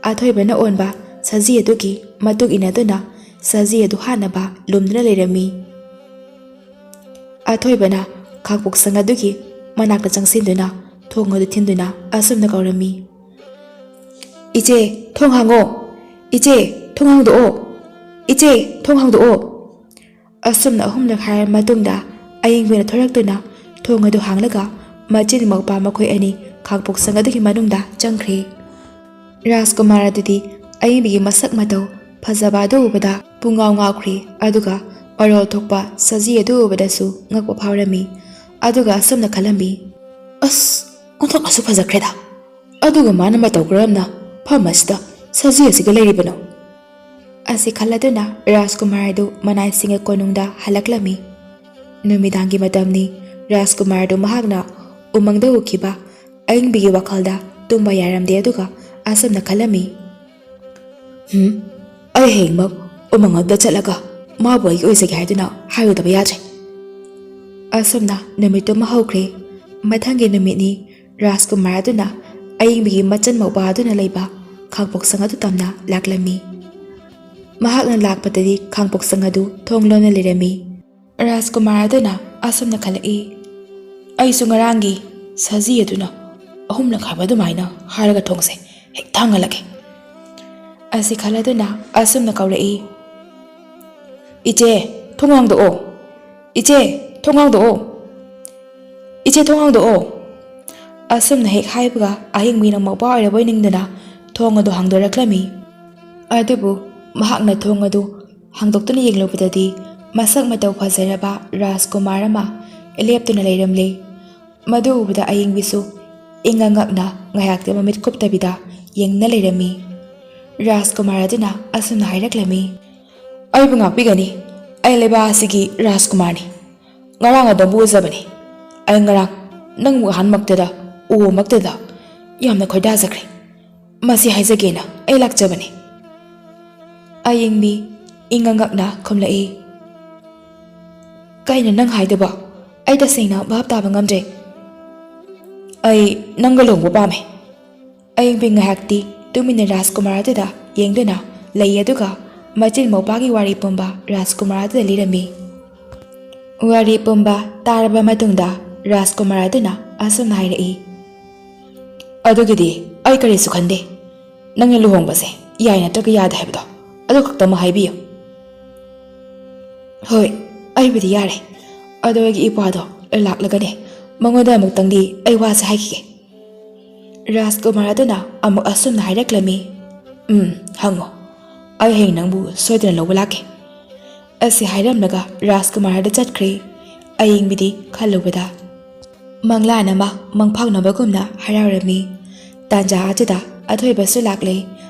ꯑꯊꯣꯏꯕꯅ ꯑꯣꯟꯕ ꯁꯖꯤ ꯑꯗꯨꯒꯤ ꯃꯇꯨꯡ ꯏꯟꯅꯗꯨꯅ ꯁꯖꯤ ꯑꯗꯨ ꯍꯥꯠꯅꯕ ꯂꯨꯝꯗꯨꯅ ꯂꯩꯔꯝꯃꯤ ꯑꯊꯣꯏꯕꯅ ꯈꯥꯡꯄꯣꯛꯁꯪ ꯑꯗꯨꯒꯤ ꯃꯅꯥꯛꯇ ꯆꯪꯁꯤꯟꯗꯨꯅ ꯊꯣꯡ ꯑꯗꯨ ꯊꯤꯟꯗꯨꯅ ꯑꯁꯨꯝꯅ ꯀꯧꯔꯝꯃꯤ ꯏꯆꯦ ꯊꯣꯡ ꯍꯥꯡꯉꯣ ꯏꯆꯦ ꯊꯣꯡ ꯍꯥꯡꯗꯣꯛꯑꯣ ꯏꯆꯦ ꯊꯣꯡ ꯍꯥꯡꯗꯣꯛꯑꯣ ꯑꯁꯨꯝꯅ ꯑꯍꯨꯝꯂꯛ ꯍꯥꯏꯔꯕ ꯃꯇꯨꯡꯗ ꯑꯌꯤꯡꯕꯅ ꯊꯣꯔꯛꯇꯨꯅ ꯊꯣꯡ ꯑꯗꯨ ꯍꯥꯡꯂꯒ ꯃꯆꯤꯟ ꯃꯧꯄꯥ ꯃꯈꯣꯏ ꯑꯅꯤ ꯈꯥꯡꯄꯣꯛꯁꯪ ꯑꯗꯨꯒꯤ ꯃꯅꯨꯡꯗ ꯆꯪꯈ꯭ꯔꯦ ꯔꯥꯖꯀꯨꯃꯥꯔ ꯑꯗꯨꯗꯤ ꯑꯌꯤꯡꯕꯤꯒꯤ ꯃꯁꯛ ꯃꯇꯧ ꯐꯖꯕ ꯑꯗꯨ ꯎꯕꯗ ꯄꯨꯡꯉꯥꯎ ꯉꯥꯎꯈ꯭ꯔꯦ ꯑꯗꯨꯒ ꯃꯔꯣꯜ ꯊꯣꯛꯄ ꯁꯖꯤ ꯑꯗꯨ ꯎꯕꯗꯁꯨ ꯉꯛꯄ ꯐꯥꯎꯔꯝꯃꯤ ꯑꯗꯨꯒ ꯑꯁꯨꯝꯅ ꯈꯜꯂꯝꯃꯤ ꯑꯁ ꯑꯣꯟꯊꯣꯛꯅꯁꯨ ꯐꯖꯈ꯭ꯔꯦꯗ ꯑꯗꯨꯒ ꯃꯥꯅ ꯃꯇꯧ ꯀꯔꯝꯅ ꯐꯝ ꯑꯁꯤꯗ ꯁꯖꯤ ꯑꯁꯤꯒ ꯂꯩꯔꯤꯕꯅꯣ ꯑꯁꯤ ꯈꯜꯂꯗꯨꯅ ꯔꯥꯖꯀꯨꯃꯥꯔ ꯑꯗꯨ ꯃꯅꯥꯏꯁꯤꯡꯒ ꯀꯣꯅꯨꯡꯗ ꯍꯜꯂꯛꯂꯝꯃꯤ ꯅꯨꯃꯤꯗꯥꯡꯒꯤ ꯃꯇꯝꯅꯤ ꯔꯥꯖꯀꯨꯃꯥꯔ ꯑꯗꯨ ꯃꯍꯥꯛꯅ ꯎꯃꯪꯗ ꯎꯈꯤꯕ ꯑꯌꯤꯡꯕꯤꯒꯤ ꯋꯥꯈꯜꯗ ꯇꯨꯝꯕ ꯌꯥꯔꯝꯗꯦ ꯑꯗꯨꯒ ꯑꯁꯨꯝꯅ ꯈꯜꯂꯝꯃꯤ ꯑꯩ ꯍꯌꯦꯡꯃꯛ ꯎꯃꯪ ꯑꯗꯨꯗ ꯆꯠꯂꯒ ꯃꯥꯕꯨ ꯑꯩꯒꯤ ꯑꯣꯏꯖꯒꯦ ꯍꯥꯏꯗꯨꯅ ꯍꯥꯏꯔꯨꯗꯕ ꯌꯥꯗ꯭ꯔꯦ ꯑꯁꯨꯝꯅ ꯅꯨꯃꯤꯠꯇꯨꯃ ꯍꯧꯈ꯭ꯔꯦ ꯃꯊꯪꯒꯤ ꯅꯨꯃꯤꯠꯅꯤ ꯔꯥꯖꯀꯨꯃꯥꯔ ꯑꯗꯨꯅ ꯑꯌꯤꯡꯕꯤꯒꯤ ꯃꯆꯟ ꯃꯧꯄꯥ ꯑꯗꯨꯅ ꯂꯩꯕ ꯈꯥꯡꯄꯣꯛꯁꯪ ꯑꯗꯨ ꯇꯝꯅ ꯂꯥꯛꯂꯝꯃꯤ ꯃꯍꯥꯛꯅ ꯂꯥꯛꯄꯗꯗꯤ ꯈꯥꯡꯄꯣꯛꯁꯪ ꯑꯗꯨ ꯊꯣꯡ ꯂꯣꯟꯅ ꯂꯩꯔꯝꯃꯤ ꯔꯥꯖꯀꯨꯃꯥꯔ ꯑꯗꯨꯅ ꯑꯁꯨꯝꯅ ꯈꯜꯂꯛꯏ ꯑꯩꯁꯨ ꯉꯔꯥꯡꯒꯤ ꯁꯖꯤ ꯑꯗꯨꯅ ꯑꯍꯨꯝꯂꯛ ꯍꯥꯏꯕ ꯑꯗꯨꯃꯥꯏꯅ ꯍꯥꯏꯔꯒ ꯊꯣꯡꯁꯦ ꯍꯦꯛ ꯊꯥꯡꯍꯜꯂꯒꯦ ꯑꯁꯤ ꯈꯜꯂꯗꯨꯅ ꯑꯁꯨꯝꯅ ꯀꯧꯔꯛꯏ ꯏꯆꯦ ꯊꯣꯡ ꯍꯥꯡꯗꯣꯛꯑꯣ ꯏꯆꯦ ꯊꯣꯡ ꯍꯥꯡꯗꯣꯛꯑꯣ ꯏꯆꯦ ꯊꯣꯡ ꯍꯥꯡꯗꯣꯛꯑꯣ ꯑꯁꯨꯝꯅ ꯍꯦꯛ ꯍꯥꯏꯕꯒ ꯑꯍꯤꯡꯕꯤꯅ ꯃꯧꯄꯥ ꯑꯣꯏꯔꯕꯣꯏ ꯅꯤꯡꯗꯨꯅ ꯊꯣꯡ ꯑꯗꯨ ꯍꯥꯡꯗꯣꯔꯛꯂꯝꯃꯤ ꯑꯗꯨꯕꯨ ꯃꯍꯥꯛꯅ ꯊꯣꯡ ꯑꯗꯨ ꯍꯥꯡꯗꯣꯛꯇꯨꯅ ꯌꯦꯡꯂꯨꯕꯗꯗꯤ ꯃꯁꯛ ꯃꯇꯧ ꯐꯖꯔꯕ ꯔꯥꯖꯀꯨꯃꯥꯔ ꯑꯃ ꯂꯦꯞꯇꯨꯅ ꯂꯩꯔꯝꯂꯦ ꯃꯗꯨ ꯎꯕꯗ ꯑꯌꯤꯡꯕꯤꯁꯨ ꯏꯪꯉ ꯉꯛꯅ ꯉꯥꯏꯍꯥꯛꯇꯤ ꯃꯃꯤꯠ ꯀꯨꯞꯇꯕꯤꯗ ꯌꯦꯡꯅ ꯂꯩꯔꯝꯃꯤ ꯔꯥꯖꯀꯨꯃꯥꯔ ꯑꯗꯨꯅ ꯑꯁꯨꯝꯅ ꯍꯥꯏꯔꯛꯂꯝꯃꯤ ꯑꯩꯕꯨ ꯉꯥꯛꯄꯤꯒꯅꯤ ꯑꯩ ꯂꯩꯕꯥꯛ ꯑꯁꯤꯒꯤ ꯔꯥꯖꯀꯨꯃꯥꯔꯅꯤ ꯉꯔꯥꯡ ꯑꯗꯣꯝꯕꯨ ꯎꯖꯕꯅꯤ ꯑꯩ ꯉꯔꯥꯡ ꯅꯪꯕꯨ ꯑꯍꯥꯟꯃꯛꯇꯗ ꯎꯕꯃꯛꯇꯗ ꯌꯥꯝꯅ ꯈꯣꯏꯗꯥꯖꯈ꯭ꯔꯦ ꯃꯁꯤ ꯍꯥꯏꯖꯒꯦꯅ ꯑꯩ ꯂꯥꯛꯆꯕꯅꯤ ꯑꯌꯤꯡꯕꯤ ꯏꯪꯉ ꯉꯛꯅ ꯈꯨꯝꯂꯛꯏ ꯀꯩꯅꯣ ꯅꯪ ꯍꯥꯏꯗꯨꯕꯣ ꯑꯩ ꯇꯁꯦꯡꯅ ꯚꯥꯞ ꯇꯥꯕ ꯉꯝꯗ꯭ꯔꯦ ꯑꯩ ꯅꯪꯒ ꯂꯨꯍꯣꯡꯕ ꯄꯥꯝꯃꯦ ꯑꯌꯤꯡꯕꯤ ꯉꯥꯏꯍꯥꯛꯇꯤ ꯇꯨꯃꯤꯟꯅ ꯔꯥꯖꯀꯨꯃꯥꯔ ꯑꯗꯨꯗ ꯌꯦꯡꯗꯨꯅ ꯂꯩ ꯑꯗꯨꯒ ꯃꯆꯤꯟ ꯃꯧꯄꯥꯒꯤ ꯋꯥꯔꯤ ꯄꯨꯝꯕ ꯔꯥꯖꯀꯨꯃꯥꯔ ꯑꯗꯨꯗ ꯂꯤꯔꯝꯃꯤ ꯋꯥꯔꯤ ꯄꯨꯝꯕ ꯇꯥꯔꯕ ꯃꯇꯨꯡꯗ ꯔꯥꯖꯀꯨꯃꯥꯔ ꯑꯗꯨꯅ ꯑꯁꯨꯝꯅ ꯍꯥꯏꯔꯛꯏ ꯑꯗꯨꯒꯤꯗꯤ ꯑꯩ ꯀꯔꯤꯁꯨ ꯈꯟꯗꯦ ꯅꯪꯅ ꯂꯨꯍꯣꯡꯕꯁꯦ ꯌꯥꯏ ꯅꯠꯇ꯭ꯔꯒ ꯌꯥꯗꯦ ꯍꯥꯏꯕꯗꯣ ꯑꯗꯨ ꯈꯛꯇꯃꯛ ꯍꯥꯏꯕꯤꯌꯨ ꯍꯣꯏ ꯑꯩꯕꯨꯗꯤ ꯌꯥꯔꯦ ꯑꯗꯣ ꯑꯩꯒꯤ ꯏꯄ꯭ꯋꯥꯗꯣ ꯂꯥꯛꯂꯒꯅꯦ ꯃꯉꯣꯟꯗ ꯑꯃꯨꯛꯇꯪꯗꯤ ꯑꯩ ꯋꯥꯁꯦ ꯍꯥꯏꯈꯤꯒꯦ ꯔꯥꯖꯀꯨꯃꯥꯔ ꯑꯗꯨꯅ ꯑꯃꯨꯛ ꯑꯁꯨꯝꯅ ꯍꯥꯏꯔꯛꯂꯝꯃꯤ ꯍꯪꯉꯣ ꯑꯩ ꯍꯌꯦꯡ ꯅꯪꯕꯨ ꯁꯣꯏꯗꯅ ꯂꯧꯕ ꯂꯥꯛꯀꯦ ꯑꯁꯤ ꯍꯥꯏꯔꯝꯂꯒ ꯔꯥꯖꯀꯨꯃꯥꯔꯗ ꯆꯠꯈ꯭ꯔꯦ ꯑꯌꯤꯡꯕꯤꯗꯤ ꯈꯜꯂꯨꯕꯗ ꯃꯪꯂꯥꯟ ꯑꯃ ꯃꯪꯐꯥꯎꯅꯕꯒꯨꯝꯅ ꯍꯔꯥꯎꯔꯝꯃꯤ ꯇꯥꯟꯖꯥ ꯑꯗꯨꯗ ꯑꯊꯣꯏꯕꯁꯨ ꯂꯥꯛꯂꯦ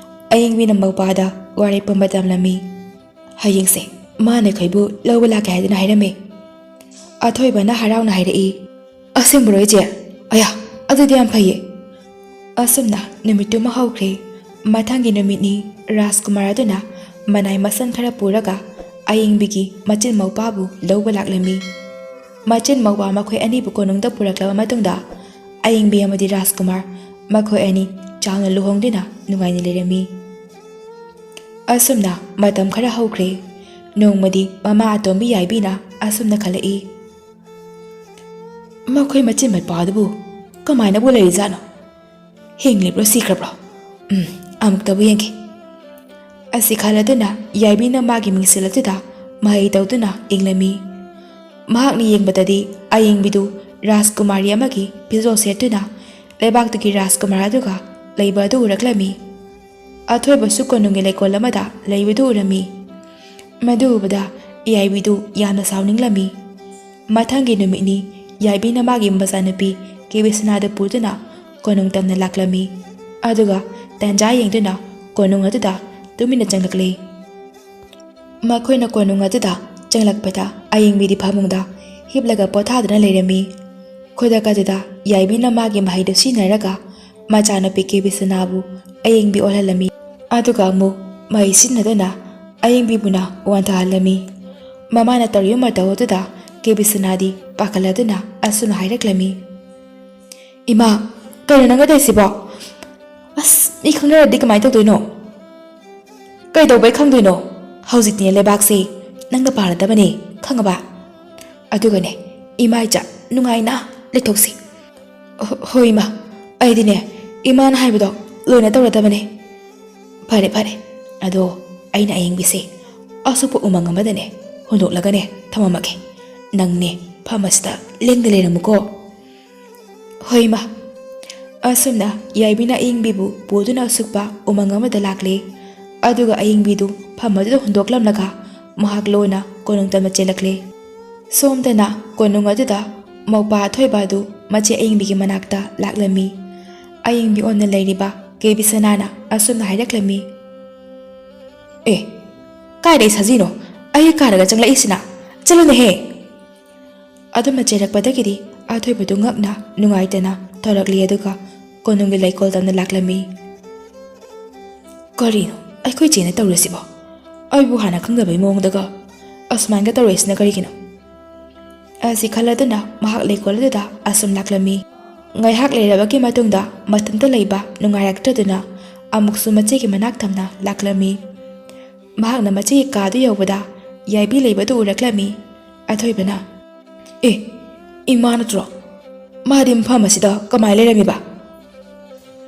ꯑꯌꯤꯡꯕꯤꯅ ꯃꯧꯄꯥꯗ ꯋꯥꯔꯤ ꯄꯨꯝꯕ ꯇꯝꯂꯝꯃꯤ ꯍꯌꯦꯡꯁꯦ ꯃꯥꯅ ꯑꯩꯈꯣꯏꯕꯨ ꯂꯧꯕ ꯂꯥꯛꯀꯦ ꯍꯥꯏꯗꯨꯅ ꯍꯥꯏꯔꯝꯃꯤ ꯑꯊꯣꯏꯕꯅ ꯍꯔꯥꯎꯅ ꯍꯥꯏꯔꯛꯏ ꯑꯁꯦꯡꯕꯔꯣ ꯏꯆꯦ ꯑꯌꯥ ꯑꯗꯨꯗꯤ ꯌꯥꯝ ꯐꯩꯌꯦ ꯑꯁꯨꯝꯅ ꯅꯨꯃꯤꯠꯇꯨꯃ ꯍꯧꯈ꯭ꯔꯦ ꯃꯊꯪꯒꯤ ꯅꯨꯃꯤꯠꯅꯤ ꯔꯥꯖꯀꯨꯃꯥꯔ ꯑꯗꯨꯅ ꯃꯅꯥꯏ ꯃꯁꯟ ꯈꯔ ꯄꯨꯔꯒ ꯑꯌꯤꯡꯕꯤꯒꯤ ꯃꯆꯤꯟ ꯃꯧꯄꯥꯕꯨ ꯂꯧꯕ ꯂꯥꯛꯂꯝꯃꯤ꯫ ꯃꯆꯤꯟ ꯃꯧꯄꯥ ꯃꯈꯣꯏ ꯑꯅꯤꯕꯨ ꯀꯣꯅꯨꯡꯗ ꯄꯨꯔꯛꯂꯕ ꯃꯇꯨꯡꯗ ꯑꯌꯤꯡꯕꯤ ꯑꯃꯗꯤ ꯔꯥꯖꯀꯨꯃꯥꯔ ꯃꯈꯣꯏ ꯑꯅꯤ ꯆꯥꯎꯅ ꯂꯨꯍꯣꯡꯗꯨꯅ ꯅꯨꯡꯉꯥꯏꯅ ꯂꯩꯔꯝꯃꯤ꯫ ꯑꯁꯨꯝꯅ ꯃꯇꯝ ꯈꯔ ꯍꯧꯈ꯭ꯔꯦ꯫ ꯅꯣꯡꯃꯗꯤ ꯃꯃꯥ ꯑꯇꯣꯝꯕꯤ ꯌꯥꯏꯕꯤꯅ ꯑꯁꯨꯝꯅ ꯈꯜꯂꯛꯏ, ꯃꯈꯣꯏ ꯃꯆꯤꯟ ꯃꯧꯄꯥꯗꯨꯕꯨ ꯀꯃꯥꯏꯅꯕꯨ ꯂꯩꯔꯤꯖꯥꯠꯅꯣ? ꯍꯤꯡꯂꯤꯕ꯭ꯔꯣ ꯁꯤꯈ꯭ꯔꯕ꯭ꯔꯣ? ꯑꯃꯨꯛꯇꯕꯨ ꯌꯦꯡꯒꯦ꯫ ꯑꯁꯤ ꯈꯜꯂꯗꯨꯅ ꯌꯥꯏꯕꯤꯅ ꯃꯥꯒꯤ ꯃꯤꯡꯁꯦꯜ ꯑꯗꯨꯗ ꯃꯍꯩ ꯇꯧꯗꯨꯅ ꯌꯦꯡꯂꯝꯃꯤ꯫ ꯃꯍꯥꯛꯅ ꯌꯦꯡꯕꯗꯗꯤ ꯑꯌꯤꯡꯕꯤꯗꯨ ꯔꯥꯖꯀꯨꯃꯥꯔꯤ ꯑꯃꯒꯤ ꯐꯤꯖꯣꯜ ꯁꯦꯠꯇꯨꯅ ꯂꯩꯕꯥꯛꯇꯨꯒꯤ ꯔꯥꯖꯀꯨꯃꯥꯔ ꯑꯗꯨꯒ ꯂꯩꯕ ꯑꯗꯨ ꯎꯔꯛꯂꯝꯃꯤ꯫ ꯑꯊꯣꯏꯕꯁꯨ ꯀꯣꯅꯨꯡꯒꯤ ꯂꯩꯀꯣꯜ ꯑꯃꯗ ꯂꯩꯕꯗꯨ ꯎꯔꯝꯃꯤ꯫ ꯃꯗꯨ ꯎꯕꯗ ꯌꯥꯏꯕꯤꯗꯨ ꯌꯥꯝꯅ ꯁꯥꯎꯅꯤꯡꯂꯝꯃꯤ꯫ ꯃꯊꯪꯒꯤ ꯅꯨꯃꯤꯠꯅꯤ ꯌꯥꯏꯕꯤꯅ ꯃꯥꯒꯤ ꯃꯆꯥꯅꯨꯄꯤ ꯀꯦꯕꯤꯁꯅꯥꯗꯨ ꯄꯨꯗꯨꯅ ꯀꯣꯅꯨꯡ ꯇꯝꯅ ꯂꯥꯛꯂꯝꯃꯤ꯫ ꯑꯗꯨꯒ ꯇꯥꯟꯖꯥ ꯌꯦꯡꯗꯨꯅ ꯀꯣꯅꯨꯡ ꯑꯗꯨꯗ ꯇꯨꯃꯤꯟꯅ ꯆꯪꯂꯛꯂꯤ꯫ ꯃꯈꯣꯏꯅ ꯀꯣꯅꯨꯡ ꯑꯗꯨꯗ ꯆꯪꯂꯛꯄꯗ ꯑꯌꯤꯡꯕꯤꯗꯤ ꯐꯃꯨꯡꯗ ꯍꯤꯞꯂꯒ ꯄꯣꯊꯥꯗꯨꯅ ꯂꯩꯔꯝꯃꯤ꯫ ꯈꯨꯗꯛ ꯑꯗꯨꯗ ꯌꯥꯏꯕꯤꯅ ꯃꯥꯒꯤ ꯃꯍꯩꯗꯨ ꯁꯤꯖꯤꯟꯅꯔꯒ ꯃꯆꯥꯅꯨꯄꯤ ꯀꯦꯕꯤꯁꯅꯥꯕꯨ ꯑꯌꯤꯡꯕꯤ ꯑꯣꯜꯍꯜꯂꯝꯃꯤ꯫ ꯑꯗꯨꯒ ꯑꯃꯨꯛ ꯃꯍꯩ ꯁꯤꯖꯤꯟꯅꯗꯨꯅ ꯑꯌꯤꯡꯕꯤꯕꯨꯅ ꯋꯥꯟꯊꯍꯜꯂꯝꯃꯤ꯫ ꯃꯃꯥꯅ ꯇꯧꯔꯤꯕ ꯃꯇꯧ ꯑꯗꯨꯗ ꯀꯦꯕꯤꯁꯅꯥꯗꯤ ꯄꯥꯈꯠꯂꯗꯨꯅ ꯑꯁꯨꯝꯅ ꯍꯥꯏꯔꯛꯂꯝꯃꯤ, ꯏꯃꯥ, ꯀꯩꯅꯣ ꯅꯪꯒ ꯇꯧꯔꯤꯁꯤꯕꯣ? ꯃꯤ ꯈꯪꯅꯔꯗꯤ ꯀꯃꯥꯏꯅ ꯇꯧꯗꯣꯏꯅꯣ? ꯀꯩꯗꯧꯕꯩ ꯈꯪꯗꯣꯏꯅꯣ? ꯍꯧꯖꯤꯛꯇꯤꯅꯦ ꯂꯩꯕꯥꯛꯁꯦ ꯅꯪꯒ ꯄꯥꯜꯂꯗꯕꯅꯦ, ꯈꯪꯉꯕ? ꯑꯗꯨꯒꯅꯦ ꯏꯃꯥ ꯏꯆꯥ ꯅꯨꯡꯉꯥꯏꯅ ꯂꯩꯊꯣꯛꯁꯤ꯫ ꯍꯣꯏ ꯏꯃꯥ, ꯑꯩꯗꯤꯅꯦ ꯏꯃꯥꯅ ꯍꯥꯏꯕꯗꯣ ꯂꯣꯏꯅ ꯇꯧꯔꯗꯕꯅꯦ꯫ ꯐꯔꯦ ꯐꯔꯦ, ꯑꯗꯣ ꯑꯩꯅ ꯑꯌꯤꯡꯕꯤꯁꯦ ꯑꯁꯨꯛꯄ ꯎꯃꯪ ꯑꯃꯗꯅꯦ ꯍꯨꯟꯗꯣꯛꯂꯒꯅꯦ ꯊꯝꯃꯝꯃꯒꯦ꯫ ꯅꯪꯅꯦ ꯐꯝ ꯑꯁꯤꯗ ꯂꯦꯡꯗ ꯂꯩꯔꯝꯃꯨꯀꯣ꯫ ꯍꯣꯏ ꯏꯃꯥ꯫ ꯑꯁꯨꯝꯅ ꯌꯥꯏꯕꯤꯅ ꯑꯌꯤꯡꯕꯤꯕꯨ ꯄꯨꯗꯨꯅ ꯑꯁꯨꯛꯄ ꯎꯃꯪ ꯑꯃꯗ ꯂꯥꯛꯂꯤ꯫ ꯑꯗꯨꯒ ꯑꯌꯤꯡꯕꯤꯗꯨ ꯐꯝ ꯑꯗꯨꯗ ꯍꯨꯟꯗꯣꯛꯂꯝꯂꯒ ꯃꯍꯥꯛ ꯂꯣꯟꯅ ꯀꯣꯅꯨꯡ ꯇꯝꯅ ꯆꯦꯜꯂꯛꯂꯤ꯫ ꯁꯣꯝꯗꯅ ꯀꯣꯅꯨꯡ ꯑꯗꯨꯗ ꯃꯧꯄꯥ ꯑꯊꯣꯏꯕ ꯑꯗꯨ ꯃꯆꯦ ꯑꯌꯤꯡꯕꯤꯒꯤ ꯃꯅꯥꯛꯇ ꯂꯥꯛꯂꯝꯃꯤ꯫ ꯑꯌꯤꯡꯕꯤ ꯑꯣꯟꯅ ꯂꯩꯔꯤꯕ ꯀꯦꯕꯤꯁꯅꯥꯅ ꯑꯁꯨꯝꯅ ꯍꯥꯏꯔꯛꯂꯝꯃꯤ, ꯀꯥꯏꯗꯩ ꯁꯖꯤꯅꯣ ꯑꯩꯒꯤ ꯀꯥꯔꯒ ꯆꯪꯂꯛꯏꯁꯤꯅ? ꯆꯠꯂꯨꯅꯦꯍꯦ! ꯑꯗꯨꯝꯅ ꯆꯩꯔꯛꯄꯗꯒꯤꯗꯤ ꯑꯊꯣꯏꯕꯗꯨ ꯉꯛꯅ ꯅꯨꯡꯉꯥꯏꯇꯅ ꯊꯣꯔꯛꯂꯤ ꯑꯗꯨꯒ ꯀꯣꯅꯨꯡꯒꯤ ꯂꯩꯀꯣꯜ ꯇꯝꯅ ꯂꯥꯛꯂꯝꯃꯤ꯫ ꯀꯔꯤꯅꯣ ꯑꯩꯈꯣꯏ ꯆꯦꯅ ꯇꯧꯔꯤꯁꯤꯕꯣ? ꯑꯩꯕꯨ ꯍꯥꯟꯅ ꯈꯪꯗꯕꯩ ꯃꯑꯣꯡꯗꯒ ꯑꯁꯨꯃꯥꯏꯅ ꯇꯧꯔꯛꯏꯁꯤꯅ ꯀꯔꯤꯒꯤꯅꯣ? ꯑꯁꯤ ꯈꯜꯂꯗꯨꯅ ꯃꯍꯥꯛ ꯂꯩꯀꯣꯜ ꯑꯗꯨꯗ ꯑꯁꯨꯝ ꯂꯥꯛꯂꯝꯃꯤ꯫ ꯉꯥꯏꯍꯥꯛ ꯂꯩꯔꯕꯒꯤ ꯃꯇꯨꯡꯗ ꯃꯊꯟꯇ ꯂꯩꯕ ꯅꯨꯡꯉꯥꯏꯔꯛꯇ꯭ꯔꯗꯨꯅ ꯑꯃꯨꯛꯁꯨ ꯃꯆꯦꯒꯤ ꯃꯅꯥꯛ ꯊꯝꯅ ꯂꯥꯛꯂꯝꯃꯤ꯫ ꯃꯍꯥꯛꯅ ꯃꯆꯦꯒꯤ ꯀꯥꯗꯨ ꯌꯧꯕꯗ ꯌꯥꯏꯕꯤ ꯂꯩꯕꯗꯨ ꯎꯔꯛꯂꯝꯃꯤ꯫ ꯑꯊꯣꯏꯕꯅ, ꯏꯃꯥ ꯅꯠꯇ꯭ꯔꯣ? ꯃꯥꯗꯤ ꯃꯐꯝ ꯑꯁꯤꯗ ꯀꯃꯥꯏꯅ ꯂꯩꯔꯝꯃꯤꯕ?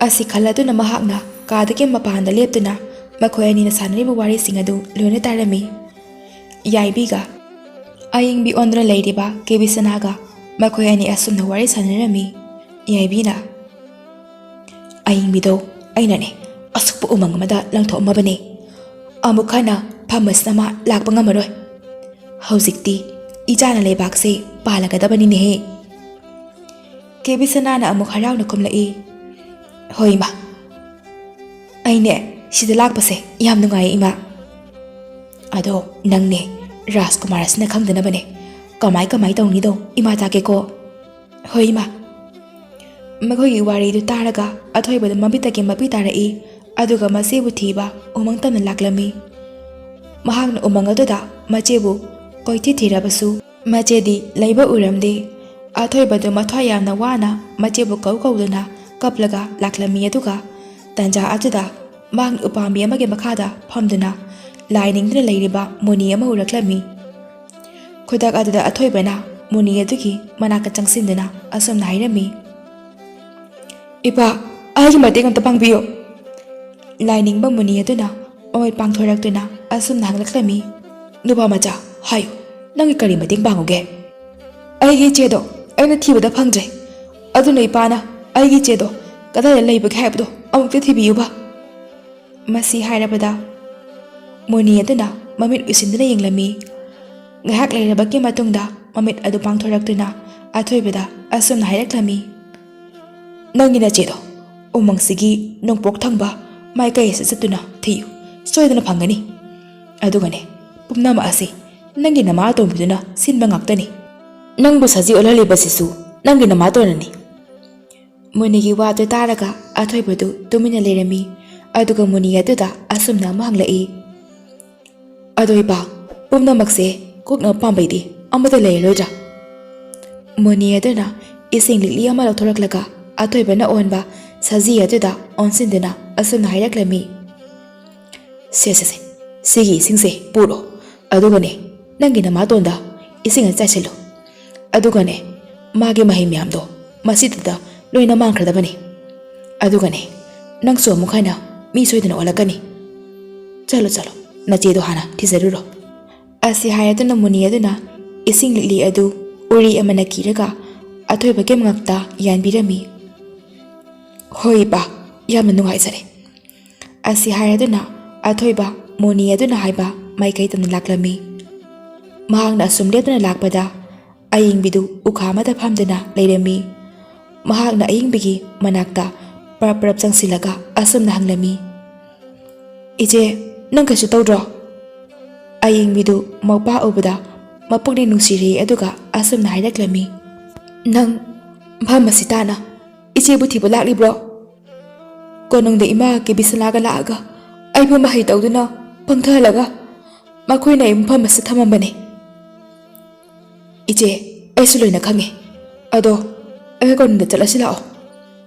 ꯑꯁꯤ ꯈꯜꯂꯗꯨꯅ ꯃꯍꯥꯛꯅ ꯀꯥꯗꯒꯤ ꯃꯄꯥꯟꯗ ꯂꯦꯞꯇꯨꯅ ꯃꯈꯣꯏ ꯑꯅꯤꯅ ꯁꯥꯟꯅꯔꯤꯕ ꯋꯥꯔꯤꯁꯤꯡ ꯑꯗꯨ ꯂꯣꯏꯅ ꯇꯥꯔꯝꯃꯤ꯫ ꯌꯥꯏꯕꯤꯒ ꯑꯌꯤꯡꯕꯤ ꯑꯣꯟꯗꯨꯅ ꯂꯩꯔꯤꯕ ꯀꯦꯕꯤꯁꯅꯥꯒ ꯃꯈꯣꯏ ꯑꯅꯤ ꯑꯁꯨꯝꯅ ꯋꯥꯔꯤ ꯁꯥꯟꯅꯔꯝꯃꯤ꯫ ꯌꯥꯏꯕꯤꯅ, ꯑꯌꯤꯡꯕꯤꯗꯣ ꯑꯩꯅꯅꯦ ꯑꯁꯨꯛꯄ ꯎꯃꯪ ꯑꯃꯗ ꯂꯪꯊꯣꯛꯑꯝꯃꯕꯅꯦ꯫ ꯑꯃꯨꯛ ꯍꯟꯅ ꯐꯝ ꯑꯁꯤꯗ ꯃꯥ ꯂꯥꯛꯄ ꯉꯝꯃꯔꯣꯏ꯫ ꯍꯧꯖꯤꯛꯇꯤ ꯏꯆꯥꯅ ꯂꯩꯕꯥꯛꯁꯦ ꯄꯥꯜꯂꯒꯗꯕꯅꯤꯅꯦꯍꯦ꯫ ꯀꯦꯕꯤꯁꯅꯥꯅ ꯑꯃꯨꯛ ꯍꯔꯥꯎꯅ ꯈꯨꯝꯂꯛꯏ, ꯍꯣꯏ ꯏꯃꯥ, ꯑꯩꯅꯦ ꯁꯤꯗ ꯂꯥꯛꯄꯁꯦ ꯌꯥꯝ ꯅꯨꯡꯉꯥꯏꯌꯦ ꯏꯃꯥ꯫ ꯑꯗꯣ ꯅꯪꯅꯦ ꯔꯥꯖꯀꯨꯃꯥꯔ ꯑꯁꯤꯅ ꯈꯪꯗꯅꯕꯅꯦ ꯀꯃꯥꯏ ꯇꯧꯅꯤꯗꯣ ꯏꯃꯥ ꯇꯥꯒꯦꯀꯣ? ꯍꯣꯏ ꯏꯃꯥ꯫ ꯃꯈꯣꯏꯒꯤ ꯋꯥꯔꯤꯗꯨ ꯇꯥꯔꯒ ꯑꯊꯣꯏꯕꯗ ꯃꯃꯤꯠꯇꯒꯤ ꯃꯄꯤ ꯇꯥꯔꯛꯏ꯫ ꯑꯗꯨꯒ ꯃꯆꯦꯕꯨ ꯊꯤꯕ ꯎꯃꯪ ꯇꯝꯅ ꯂꯥꯛꯂꯝꯃꯤ꯫ ꯃꯍꯥꯛꯅ ꯎꯃꯪ ꯑꯗꯨꯗ ꯃꯆꯦꯕꯨ ꯀꯣꯏꯊꯤ ꯊꯤꯔꯕꯁꯨ ꯃꯆꯦꯗꯤ ꯂꯩꯕ ꯎꯔꯝꯗꯦ꯫ ꯑꯊꯣꯏꯕꯗꯨ ꯃꯊ꯭ꯋꯥꯏ ꯌꯥꯝꯅ ꯋꯥꯅ ꯃꯆꯦꯕꯨ ꯀꯧꯗꯨꯅ ꯀꯞꯂꯒ ꯂꯥꯛꯂꯝꯃꯤ꯫ ꯑꯗꯨꯒ ꯇꯥꯟꯖꯥ ꯑꯗꯨꯗ ꯃꯍꯥꯛꯅ ꯎꯄꯥꯝꯕꯤ ꯑꯃꯒꯤ ꯃꯈꯥꯗ ꯐꯝꯗꯨꯅ ꯂꯥꯏ ꯅꯤꯡꯗꯨꯅ ꯂꯩꯔꯤꯕ ꯃꯨꯅꯤ ꯑꯃ ꯎꯔꯛꯂꯝꯃꯤ꯫ ꯈꯨꯗꯛ ꯑꯗꯨꯗ ꯑꯊꯣꯏꯕꯅ ꯃꯨꯅꯤ ꯑꯗꯨꯒꯤ ꯃꯅꯥꯛꯇ ꯆꯪꯁꯤꯟꯗꯨꯅ ꯑꯁꯨꯝꯅ ꯍꯥꯏꯔꯝꯃꯤ, ꯏꯄꯥ, ꯑꯩꯒꯤ ꯃꯇꯦꯡ ꯑꯝꯇ ꯄꯥꯡꯕꯤꯌꯨ꯫ ꯂꯥꯏꯅꯤꯡꯕ ꯃꯨꯅꯤ ꯑꯗꯨꯅ ꯃꯃꯤꯠ ꯄꯥꯡꯊꯣꯔꯛꯇꯨꯅ ꯑꯁꯨꯝꯅ ꯍꯪꯂꯛꯂꯝꯃꯤ, ꯅꯨꯄꯥ ꯃꯆꯥ, ꯍꯥꯏꯌꯨ, ꯅꯪꯒꯤ ꯀꯔꯤ ꯃꯇꯦꯡ ꯄꯥꯡꯉꯨꯒꯦ? ꯑꯩꯒꯤ ꯏꯆꯦꯗꯣ ꯑꯩꯅ ꯊꯤꯕꯗ ꯐꯪꯗ꯭ꯔꯦ꯫ ꯑꯗꯨꯅ ꯏꯄꯥꯅ ꯑꯩꯒꯤ ꯏꯆꯦꯗꯣ ꯀꯗꯥꯏꯗ ꯂꯩꯕꯒꯦ ꯍꯥꯏꯕꯗꯣ ꯑꯃꯨꯛꯇ ꯊꯤꯕꯤꯌꯨꯕ꯫ ꯃꯁꯤ ꯍꯥꯏꯔꯕꯗ ꯃꯨꯅꯤ ꯑꯗꯨꯅ ꯃꯃꯤꯠ ꯎꯏꯁꯤꯟꯗꯨꯅ ꯌꯦꯡꯂꯝꯃꯤ꯫ ꯉꯥꯏꯍꯥꯛ ꯂꯩꯔꯕꯒꯤ ꯃꯇꯨꯡꯗ ꯃꯃꯤꯠ ꯑꯗꯨ ꯄꯥꯡꯊꯣꯔꯛꯇꯨꯅ ꯑꯊꯣꯏꯕꯗ ꯑꯁꯨꯝꯅ ꯍꯥꯏꯔꯛꯂꯝꯃꯤ, ꯅꯪꯒꯤ ꯅꯆꯦꯗꯣ ꯎꯃꯪꯁꯤꯒꯤ ꯅꯣꯡꯄꯣꯛ ꯊꯪꯕ ꯃꯥꯏꯀꯩ ꯑꯁꯤ ꯆꯠꯇꯨꯅ ꯊꯤꯌꯨ, ꯁꯣꯏꯗꯅ ꯐꯪꯒꯅꯤ꯫ ꯑꯗꯨꯒꯅꯦ ꯄꯨꯝꯅꯃꯛ ꯑꯁꯤ ꯅꯪꯒꯤ ꯅꯃꯥ ꯑꯇꯣꯝꯕꯤꯗꯨꯅ ꯁꯤꯟꯕ ꯉꯥꯛꯇꯅꯤ꯫ ꯅꯪꯕꯨ ꯁꯖꯤ ꯑꯣꯜꯍꯜꯂꯤꯕꯁꯤꯁꯨ ꯅꯪꯒꯤ ꯅꯃꯥꯇꯣꯟꯅꯅꯤ꯫ ꯃꯨꯅꯤꯒꯤ ꯋꯥꯗꯨ ꯇꯥꯔꯒ ꯑꯊꯣꯏꯕꯗꯨ ꯇꯨꯃꯤꯟꯅ ꯂꯩꯔꯝꯃꯤ꯫ ꯑꯗꯨꯒ ꯃꯨꯅꯤ ꯑꯗꯨꯗ ꯑꯁꯨꯝꯅ ꯑꯃꯨꯛ ꯍꯪꯂꯛꯏ, "ꯑꯗꯣ ꯏꯄꯥ, ꯄꯨꯝꯅꯃꯛꯁꯦ ꯀꯣꯛꯅ ꯄꯥꯝꯕꯩꯗꯤ ꯑꯃꯠꯇ ꯂꯩꯔꯔꯣꯏꯗ꯭ꯔꯥ?" ꯃꯨꯅꯤ ꯑꯗꯨꯅ ꯏꯁꯤꯡ ꯂꯤꯛꯂꯤ ꯑꯃ ꯂꯧꯊꯣꯔꯛꯂꯒ ꯑꯊꯣꯏꯕꯅ ꯑꯣꯟꯕ ꯁꯖꯤ ꯑꯗꯨꯗ ꯑꯣꯟꯁꯤꯟꯗꯨꯅ ꯑꯁꯨꯝꯅ ꯍꯥꯏꯔꯛꯂꯝꯃꯤ, "ꯁꯦ, ꯁꯤꯒꯤ ꯏꯁꯤꯡꯁꯦ ꯄꯨꯔꯣ, ꯑꯗꯨꯒꯅꯦ ꯅꯪꯒꯤ ꯅꯃꯥꯇꯣꯟꯗ ꯏꯁꯤꯡ ꯆꯥꯏꯁꯤꯜꯂꯨ, ꯑꯗꯨꯒꯅꯦ ꯃꯥꯒꯤ ꯃꯍꯩ ꯃꯌꯥꯝꯗꯣ ꯃꯁꯤꯗꯨꯗ ꯂꯣꯏꯅ ꯃꯥꯡꯈ꯭ꯔꯗꯕꯅꯤ, ꯑꯗꯨꯒꯅꯦ ꯅꯪꯁꯨ ꯑꯃꯨꯛ ꯍꯟꯅ ꯃꯤ ꯁꯣꯏꯗꯅ ꯑꯣꯜꯂꯛꯀꯅꯤ. ꯆꯠꯂꯣ, ꯅꯆꯦꯗꯣ ꯍꯥꯟꯅ ꯊꯤꯖꯔꯨꯔꯣ." ꯑꯁꯤ ꯍꯥꯏꯔꯗꯨꯅ ꯃꯨꯅꯤ ꯑꯗꯨꯅ ꯏꯁꯤꯡ ꯂꯤꯛꯂꯤ ꯑꯗꯨ ꯎꯔꯤ ꯑꯃꯅ ꯀꯤꯔꯒ ꯑꯊꯣꯏꯕꯒꯤ ꯃꯉꯛꯇ ꯌꯥꯟꯕꯤꯔꯝꯃꯤ꯫ "ꯍꯣꯏ ꯏꯄꯥ, ꯌꯥꯝꯅ ꯅꯨꯡꯉꯥꯏꯖꯔꯦ." ꯑꯁꯤ ꯍꯥꯏꯔꯗꯨꯅ ꯑꯊꯣꯏꯕ ꯃꯨꯅꯤ ꯑꯗꯨꯅ ꯍꯥꯏꯕ ꯃꯥꯏꯀꯩ ꯇꯝꯅ ꯂꯥꯛꯂꯝꯃꯤ꯫ ꯃꯍꯥꯛꯅ ꯑꯁꯨꯝ ꯂꯦꯞꯇꯨꯅ ꯂꯥꯛꯄꯗ ꯑꯏꯡꯕꯤꯗꯨ ꯎꯈꯥ ꯑꯃꯗ ꯐꯝꯗꯨꯅ ꯂꯩꯔꯝꯃꯤ꯫ ꯃꯍꯥꯛꯅ ꯑꯏꯡꯕꯤꯒꯤ ꯃꯅꯥꯛꯇ ꯄꯔꯞ ꯆꯪꯁꯤꯜꯂꯒ ꯑꯁꯨꯝꯅ ꯍꯪꯂꯝꯃꯤ, "ꯏꯆꯦ, ꯅꯪ ꯀꯩꯁꯨ ꯇꯧꯗ꯭ꯔꯣ?" ꯑꯏꯡꯕꯤꯗꯨ ꯃꯧꯄꯥ ꯎꯕꯗ ꯃꯄꯨꯛꯅꯤꯡ ꯅꯨꯡꯁꯤꯔꯦ ꯑꯗꯨꯒ ꯑꯁꯨꯝꯅ ꯍꯥꯏꯔꯛꯂꯝꯃꯤ, "ꯅꯪ ꯃꯐꯝ ꯑꯁꯤ ꯇꯥꯅ ꯏꯆꯦꯕꯨ ꯊꯤꯕ ꯂꯥꯛꯂꯤꯕ꯭ꯔꯣ? ꯀꯣꯅꯨꯡꯗ ꯏꯃꯥ ꯀꯦꯕꯤꯁꯅꯥꯒ ꯂꯥꯛꯑꯒ ꯑꯩꯕꯨ ꯃꯍꯩ ꯇꯧꯗꯨꯅ ꯄꯪꯊꯍꯜꯂꯒ ꯃꯈꯣꯏꯅ ꯑꯩ ꯃꯐꯝ ꯑꯁꯤ ꯊꯝꯃꯝꯕꯅꯤ." "ꯏꯆꯦ, ꯑꯩꯁꯨ ꯂꯣꯏꯅ ꯈꯪꯉꯦ. ꯑꯗꯣ ꯑꯩꯈꯣꯏ ꯀꯣꯅꯨꯡꯗ ꯆꯠꯂꯁꯤ ꯂꯥꯛꯑꯣ."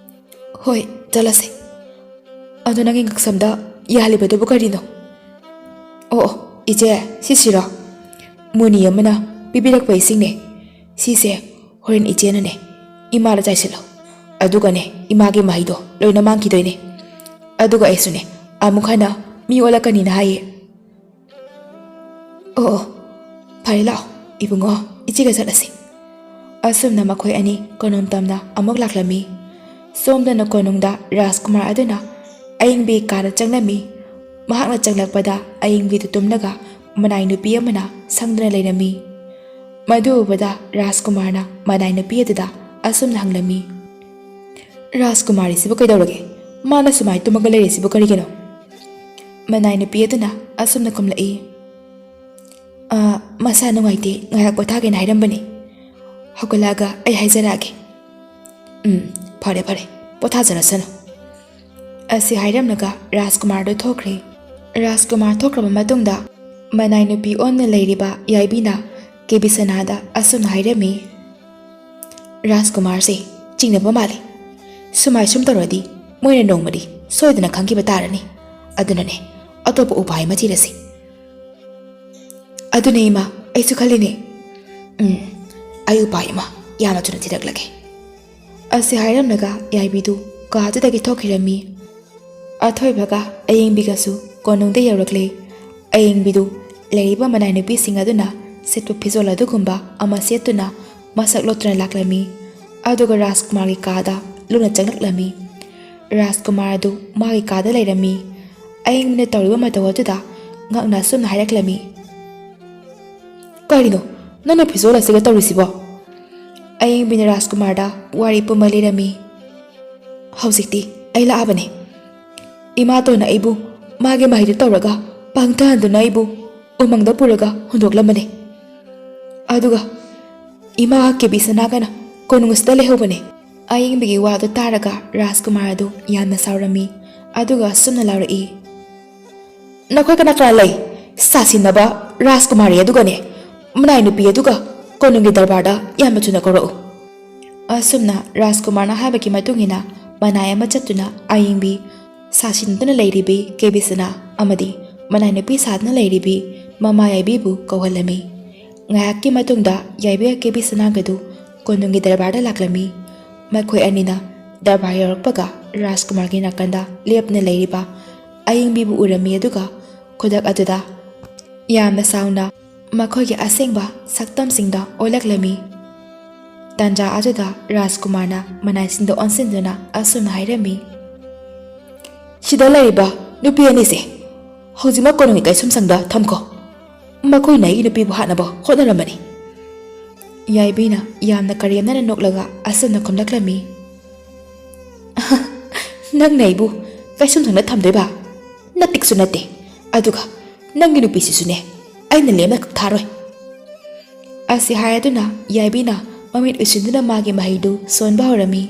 "ꯍꯣꯏ, ꯆꯠꯂꯁꯤ. ꯑꯗꯣ ꯅꯪꯒꯤ ꯉꯛꯁꯝꯗ ꯌꯥꯜꯂꯤꯕꯗꯨꯕꯨ ꯀꯔꯤꯅꯣ?" "ꯑꯣ, ꯏꯆꯦ, ꯁꯤꯁꯤꯔꯣ? ꯃꯨꯅꯤ ꯑꯃꯅ ꯄꯤꯕꯤꯔꯛꯄ ꯏꯁꯤꯡꯅꯦ. ꯁꯤꯁꯦ ꯍꯣꯔꯦꯟ ꯏꯆꯦꯅꯅꯦ ꯏꯃꯥꯗ ꯆꯥꯏꯁꯤꯜꯂꯣ, ꯑꯗꯨꯒꯅꯦ ꯏꯃꯥꯒꯤ ꯃꯍꯩꯗꯣ ꯂꯣꯏꯅ ꯃꯥꯡꯈꯤꯗꯣꯏꯅꯦ. ꯑꯗꯨꯒ ꯑꯩꯁꯨꯅꯦ ꯑꯃꯨꯛ ꯍꯟꯅ ꯃꯤ ꯑꯣꯜꯂꯛꯀꯅꯤꯅ ꯍꯥꯏꯌꯦ." "ꯑꯣ, ꯐꯔꯦ, ꯂꯥꯛꯑꯣ ꯏꯕꯨꯡꯉꯣ, ꯏꯆꯦꯒ ꯆꯠꯂꯁꯤ." ꯑꯁꯨꯝꯅ ꯃꯈꯣꯏ ꯑꯅꯤ ꯀꯣꯅꯨꯡ ꯇꯝꯅ ꯑꯃꯨꯛ ꯂꯥꯛꯂꯝꯃꯤ꯫ ꯁꯣꯝꯗꯅ ꯀꯣꯅꯨꯡꯗ ꯔꯥꯖꯀꯨꯃꯥꯔ ꯑꯗꯨꯅ ꯑꯏꯡꯕꯤ ꯀꯥꯗ ꯆꯪꯂꯝꯃꯤ꯫ ꯃꯍꯥꯛꯅ ꯆꯪꯂꯛꯄꯗ ꯑꯏꯡꯕꯤꯗꯨ ꯇꯨꯝꯂꯒ ꯃꯅꯥꯏ ꯅꯨꯄꯤ ꯑꯃꯅ ꯁꯪꯗꯨꯅ ꯂꯩꯔꯝꯃꯤ꯫ ꯃꯗꯨ ꯎꯕꯗ ꯔꯥꯖꯀꯨꯃꯥꯔꯅ ꯃꯅꯥꯏ ꯅꯨꯄꯤ ꯑꯗꯨꯗ ꯑꯁꯨꯝꯅ ꯍꯪꯂꯝꯃꯤ, "ꯔꯥꯖꯀꯨꯃꯥꯔꯤꯁꯤꯕꯨ ꯀꯩꯗꯧꯔꯒꯦ? ꯃꯥꯅ ꯁꯨꯃꯥꯏꯅ ꯇꯨꯝꯃꯒ ꯂꯩꯔꯤꯁꯤꯕꯨ ꯀꯔꯤꯒꯤꯅꯣ?" ꯃꯅꯥꯏ ꯅꯨꯄꯤ ꯑꯗꯨꯅ ꯑꯁꯨꯝꯅ ꯈꯨꯝꯂꯛꯏ, "ꯃꯁꯥ ꯅꯨꯡꯉꯥꯏꯇꯦ, ꯉꯥꯏꯍꯥꯛ ꯄꯣꯊꯥꯒꯦꯅ ꯍꯥꯏꯔꯝꯕꯅꯤ. ꯍꯧꯒꯠꯂꯛꯑꯒ ꯑꯩ ꯍꯥꯏꯖꯔꯛꯑꯒꯦ." "ꯐꯔꯦ, ꯄꯣꯊꯥꯖꯔꯁꯅꯨ." ꯑꯁꯤ ꯍꯥꯏꯔꯝꯂꯒ ꯔꯥꯖꯀꯨꯃꯥꯔꯗꯨ ꯊꯣꯛꯈ꯭ꯔꯦ꯫ ꯔꯥꯖꯀꯨꯃꯥꯔ ꯊꯣꯛꯈ꯭ꯔꯕ ꯃꯇꯨꯡꯗ ꯃꯅꯥꯏ ꯅꯨꯄꯤ ꯑꯣꯟꯅ ꯂꯩꯔꯤꯕ ꯌꯥꯏꯕꯤꯅ ꯀꯦꯕꯤꯁꯅꯥꯗ ꯑꯁꯨꯝꯅ ꯍꯥꯏꯔꯝꯃꯤ, "ꯔꯥꯖꯀꯨꯃꯥꯔꯁꯦ ꯆꯤꯡꯅꯕ ꯃꯥꯜꯂꯤ. ꯁꯨꯝ ꯇꯧꯔꯗꯤ ꯃꯣꯏꯅ ꯅꯣꯡꯃꯗꯤ ꯁꯣꯏꯗꯅ ꯈꯪꯈꯤꯕ ꯇꯥꯔꯅꯤ. ꯑꯗꯨꯅꯅꯦ ꯑꯇꯣꯞꯄ ꯎꯄꯥꯏ ꯑꯃ ꯊꯤꯔꯁꯤ." "ꯑꯗꯨꯅꯦ ꯏꯃꯥ, ꯑꯩꯁꯨ ꯈꯜꯂꯤꯅꯦ." "ꯑꯩ ꯎꯄꯥꯏ ꯑꯃ ꯌꯥꯝꯅ ꯊꯨꯅ ꯊꯤꯔꯛꯂꯒꯦ." ꯑꯁꯤ ꯍꯥꯏꯔꯝꯂꯒ ꯌꯥꯏꯕꯤꯗꯨ ꯀꯥꯗꯨꯗꯒꯤ ꯊꯣꯛꯈꯤꯔꯝꯃꯤ꯫ ꯑꯊꯣꯏꯕꯒ ꯑꯏꯡꯕꯤꯒꯁꯨ ꯀꯣꯅꯨꯡꯗ ꯌꯧꯔꯛꯂꯦ꯫ ꯑꯏꯡꯕꯤꯗꯨ ꯂꯩꯔꯤꯕ ꯃꯅꯥꯏ ꯅꯨꯄꯤꯁꯤꯡ ꯑꯗꯨꯅ ꯁꯦꯠꯄ ꯐꯤꯖꯣꯜ ꯑꯗꯨꯒꯨꯝꯕ ꯑꯃ ꯁꯦꯠꯇꯨꯅ ꯃꯁꯛ ꯂꯣꯠꯇꯨꯅ ꯂꯥꯛꯂꯝꯃꯤ, ꯑꯗꯨꯒ ꯔꯥꯖꯀꯨꯃꯥꯔꯒꯤ ꯀꯥꯗ ꯂꯨꯅ ꯆꯪꯂꯛꯂꯝꯃꯤ꯫ ꯔꯥꯖꯀꯨꯃꯥꯔ ꯑꯗꯨ ꯃꯥꯒꯤ ꯀꯥꯗ ꯂꯩꯔꯝꯃꯤ꯫ ꯑꯏꯡꯕꯤꯅ ꯇꯧꯔꯤꯕ ꯃꯇꯧ ꯑꯗꯨꯗ ꯉꯛꯅ ꯑꯁꯨꯝꯅ ꯍꯥꯏꯔꯛꯂꯝꯃꯤ, "ꯀꯔꯤꯅꯣ ꯅꯪꯅ ꯐꯤꯖꯣꯜ ꯑꯁꯤꯒ ꯇꯧꯔꯤꯁꯤꯕꯣ?" ꯑꯏꯡꯕꯤꯅ ꯔꯥꯖꯀꯨꯃꯥꯔꯗ ꯋꯥꯔꯤ ꯄꯨꯝꯕ ꯂꯤꯔꯝꯃꯤ꯫ "ꯍꯧꯖꯤꯛꯇꯤ ꯑꯩ ꯂꯥꯛꯑꯕꯅꯦ. ꯏꯃꯥꯇꯣꯟꯅ ꯑꯩꯕꯨ ꯃꯥꯒꯤ ꯃꯍꯩꯗꯨ ꯇꯧꯔꯒ ꯄꯪꯊꯍꯟꯗꯨꯅ ꯑꯩꯕꯨ ꯎꯃꯪꯗ ꯄꯨꯔꯒ ꯍꯨꯟꯗꯣꯛꯂꯝꯕꯅꯦ. ꯑꯗꯨꯒ ꯏꯃꯥ ꯀꯦꯕꯤꯁꯅꯥꯒꯅ ꯀꯣꯅꯨꯡ ꯑꯁꯤꯗ ꯂꯩꯍꯧꯕꯅꯦ." ꯑꯏꯡꯕꯤꯒꯤ ꯋꯥꯗꯨ ꯇꯥꯔꯒ ꯔꯥꯖꯀꯨꯃꯥꯔ ꯑꯗꯨ ꯌꯥꯝꯅ ꯁꯥꯎꯔꯝꯃꯤ, ꯑꯗꯨꯒ ꯑꯁꯨꯝꯅ ꯂꯥꯎꯔꯛꯏ, "ꯅꯈꯣꯏ ꯀꯅꯥ ꯂꯩ? ꯁꯥꯁꯤꯟꯅꯕ ꯔꯥꯖꯀꯨꯃꯥꯔꯤ ꯑꯗꯨꯒꯅꯦ ꯃꯅꯥꯏ ꯅꯨꯄꯤ ꯑꯗꯨꯒ ꯀꯣꯅꯨꯡꯒꯤ ꯗꯔꯕꯥꯔꯗ ꯌꯥꯝꯅ ꯊꯨꯅ ꯀꯧꯔꯛꯎ." ꯑꯁꯨꯝꯅ ꯔꯥꯖꯀꯨꯃꯥꯔꯅ ꯍꯥꯏꯕꯒꯤ ꯃꯇꯨꯡꯏꯟꯅ ꯃꯅꯥꯏ ꯑꯃ ꯆꯠꯇꯨꯅ ꯑꯏꯡꯕꯤ, ꯁꯥꯁꯤꯟꯗꯨꯅ ꯂꯩꯔꯤꯕꯤ ꯀꯦꯕꯤꯁꯅꯥ ꯑꯃꯗꯤ ꯃꯅꯥꯏ ꯅꯨꯄꯤ ꯁꯥꯗꯨꯅ ꯂꯩꯔꯤꯕꯤ ꯃꯃꯥ ꯌꯥꯏꯕꯤꯕꯨ ꯀꯧꯍꯜꯂꯝꯃꯤ꯫ ꯉꯥꯏꯍꯥꯛꯀꯤ ꯃꯇꯨꯡꯗ ꯌꯥꯏꯕꯤꯒ ꯀꯦꯕꯤꯁꯅꯥꯒꯗꯨ ꯀꯣꯅꯨꯡꯒꯤ ꯗꯔꯕꯥꯔꯗ ꯂꯥꯛꯂꯝꯃꯤ꯫ ꯃꯈꯣꯏ ꯑꯅꯤꯅ ꯗꯔꯕꯥꯔ ꯌꯧꯔꯛꯄꯒ ꯔꯥꯖꯀꯨꯃꯥꯔꯒꯤ ꯅꯥꯀꯟꯗ ꯂꯦꯞꯅ ꯂꯩꯔꯤꯕ ꯑꯏꯡꯕꯤꯕꯨ ꯎꯔꯝꯃꯤ, ꯑꯗꯨꯒ ꯈꯨꯗꯛ ꯑꯗꯨꯗ ꯌꯥꯝꯅ ꯁꯥꯎꯅ ꯃꯈꯣꯏꯒꯤ ꯑꯁꯦꯡꯕ ꯁꯛꯇꯝꯁꯤꯡꯗ ꯑꯣꯜꯂꯛꯂꯝꯃꯤ꯫ ꯇꯥꯟꯖꯥ ꯑꯗꯨꯗ ꯔꯥꯖꯀꯨꯃꯥꯔꯅ ꯃꯅꯥꯏꯁꯤꯡꯗ ꯑꯣꯟꯁꯤꯟꯗꯨꯅ ꯑꯁꯨꯝꯅ ꯍꯥꯏꯔꯝꯃꯤ, "ꯁꯤꯗ ꯂꯩꯔꯤꯕ ꯅꯨꯄꯤ ꯑꯅꯤꯁꯦ ꯍꯧꯖꯤꯛꯃꯛ ꯀꯣꯅꯨꯡꯒꯤ ꯀꯩꯁꯨꯝꯁꯪꯗ ꯊꯝꯈꯣ. ꯃꯈꯣꯏꯅ ꯑꯩꯒꯤ ꯅꯨꯄꯤꯕꯨ ꯍꯥꯠꯅꯕ ꯍꯣꯠꯅꯔꯝꯕꯅꯤ." ꯌꯥꯏꯕꯤꯅ ꯌꯥꯝꯅ ꯀꯔꯦꯝꯅꯅ ꯅꯣꯛꯂꯒ ꯑꯁꯨꯝꯅ ꯈꯨꯝꯂꯛꯂꯝꯃꯤ, "ꯅꯪꯅ ꯑꯩꯕꯨ ꯀꯩꯁꯨꯝꯁꯪꯗ ꯊꯝꯗꯣꯏꯕ? ꯅꯠꯇꯤꯛꯁꯨ ꯅꯠꯇꯦ. ꯑꯗꯨꯒ ꯅꯪꯒꯤ ꯅꯨꯄꯤꯁꯤꯁꯨꯅꯦ ꯑꯩꯅ ꯂꯦꯝꯅ ꯊꯥꯔꯣꯏ." ꯑꯁꯤ ꯍꯥꯏꯔꯗꯨꯅ ꯌꯥꯏꯕꯤꯅ ꯃꯃꯤꯠ ꯎꯏꯁꯤꯟꯗꯨꯅ ꯃꯥꯒꯤ ꯃꯍꯩꯗꯨ ꯁꯣꯟꯕ ꯍꯧꯔꯝꯃꯤ꯫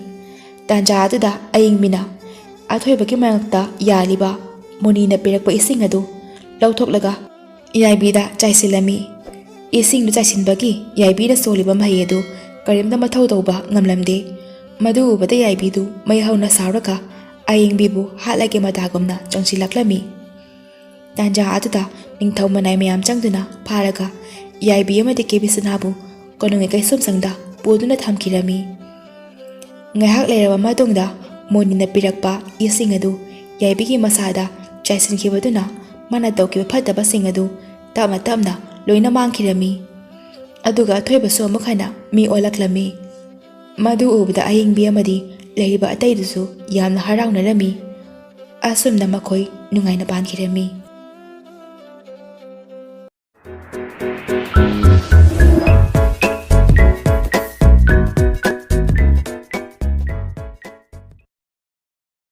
ꯇꯥꯟꯖꯥ ꯑꯗꯨꯗ ꯑꯏꯡꯕꯤꯅ ꯑꯊꯣꯏꯕꯒꯤ ꯃꯉꯛꯇ ꯌꯥꯜꯂꯤꯕ ꯃꯣꯅꯤꯅ ꯄꯤꯔꯛꯄ ꯏꯁꯤꯡ ꯑꯗꯨ ꯂꯧꯊꯣꯛꯂꯒ ꯌꯥꯏꯕꯤꯗ ꯆꯥꯏꯁꯤꯜꯂꯝꯃꯤ꯫ ꯏꯁꯤꯡꯗꯨ ꯆꯥꯏꯁꯤꯟꯕꯒꯤ ꯌꯥꯏꯕꯤꯅ ꯁꯣꯜꯂꯤꯕ ꯃꯍꯩ ꯑꯗꯨ ꯀꯔꯤꯝꯇ ꯃꯊꯧ ꯇꯧꯕ ꯉꯝꯂꯝꯗꯦ꯫ ꯃꯗꯨ ꯎꯕꯗ ꯌꯥꯏꯕꯤꯗꯨ ꯃꯩ ꯍꯧꯅ ꯁꯥꯎꯔꯒ ꯑꯌꯤꯡꯕꯤꯕꯨ ꯍꯥꯠꯂꯒꯦ ꯃꯇꯥꯒꯨꯝꯅ ꯆꯪꯁꯤꯜꯂꯛꯂꯝꯃꯤ꯫ ꯇꯥꯟꯖꯥ ꯑꯗꯨꯗ ꯅꯤꯡꯊꯧ ꯃꯅꯥꯏ ꯃꯌꯥꯝ ꯆꯪꯗꯨꯅ ꯐꯥꯔꯒ ꯌꯥꯏꯕꯤ ꯑꯃꯗꯤ ꯀꯦꯕꯤꯁꯅꯥꯕꯨ ꯀꯣꯅꯨꯡꯒꯤ ꯀꯩꯁꯨꯝꯁꯪꯗ ꯄꯨꯗꯨꯅ ꯊꯝꯈꯤꯔꯝꯃꯤ꯫ ꯉꯥꯏꯍꯥꯛ ꯂꯩꯔꯕ ꯃꯇꯨꯡꯗ ꯃꯣꯅꯤꯅ ꯄꯤꯔꯛꯄ ꯏꯁꯤꯡ ꯑꯗꯨ ꯌꯥꯏꯕꯤꯒꯤ ꯃꯁꯥꯗ ꯆꯥꯏꯁꯤꯟꯈꯤꯕꯗꯨꯅ ꯃꯥꯅ ꯇꯧꯈꯤꯕ ꯐꯠꯇꯕꯁꯤꯡ ꯑꯗꯨ ꯇꯞꯅ ꯇꯞꯅ ꯂꯣꯏꯅ ꯃꯥꯡꯈꯤꯔꯝꯃꯤ꯫ ꯑꯗꯨꯒ ꯑꯊꯣꯏꯕꯁꯨ ꯑꯃꯨꯛ ꯍꯟꯅ ꯃꯤ ꯑꯣꯜꯂꯛꯂꯝꯃꯤ꯫ ꯃꯗꯨ ꯎꯕꯗ ꯑꯌꯤꯡꯕꯤ ꯑꯃꯗꯤ ꯂꯩꯔꯤꯕ ꯑꯇꯩꯗꯨꯁꯨ ꯌꯥꯝꯅ ꯍꯔꯥꯎꯅꯔꯝꯃꯤ꯫ ꯑꯁꯨꯝꯅ ꯃꯈꯣꯏ ꯅꯨꯡꯉꯥꯏꯅ ꯄꯥꯟꯈꯤꯔꯝꯃꯤ꯫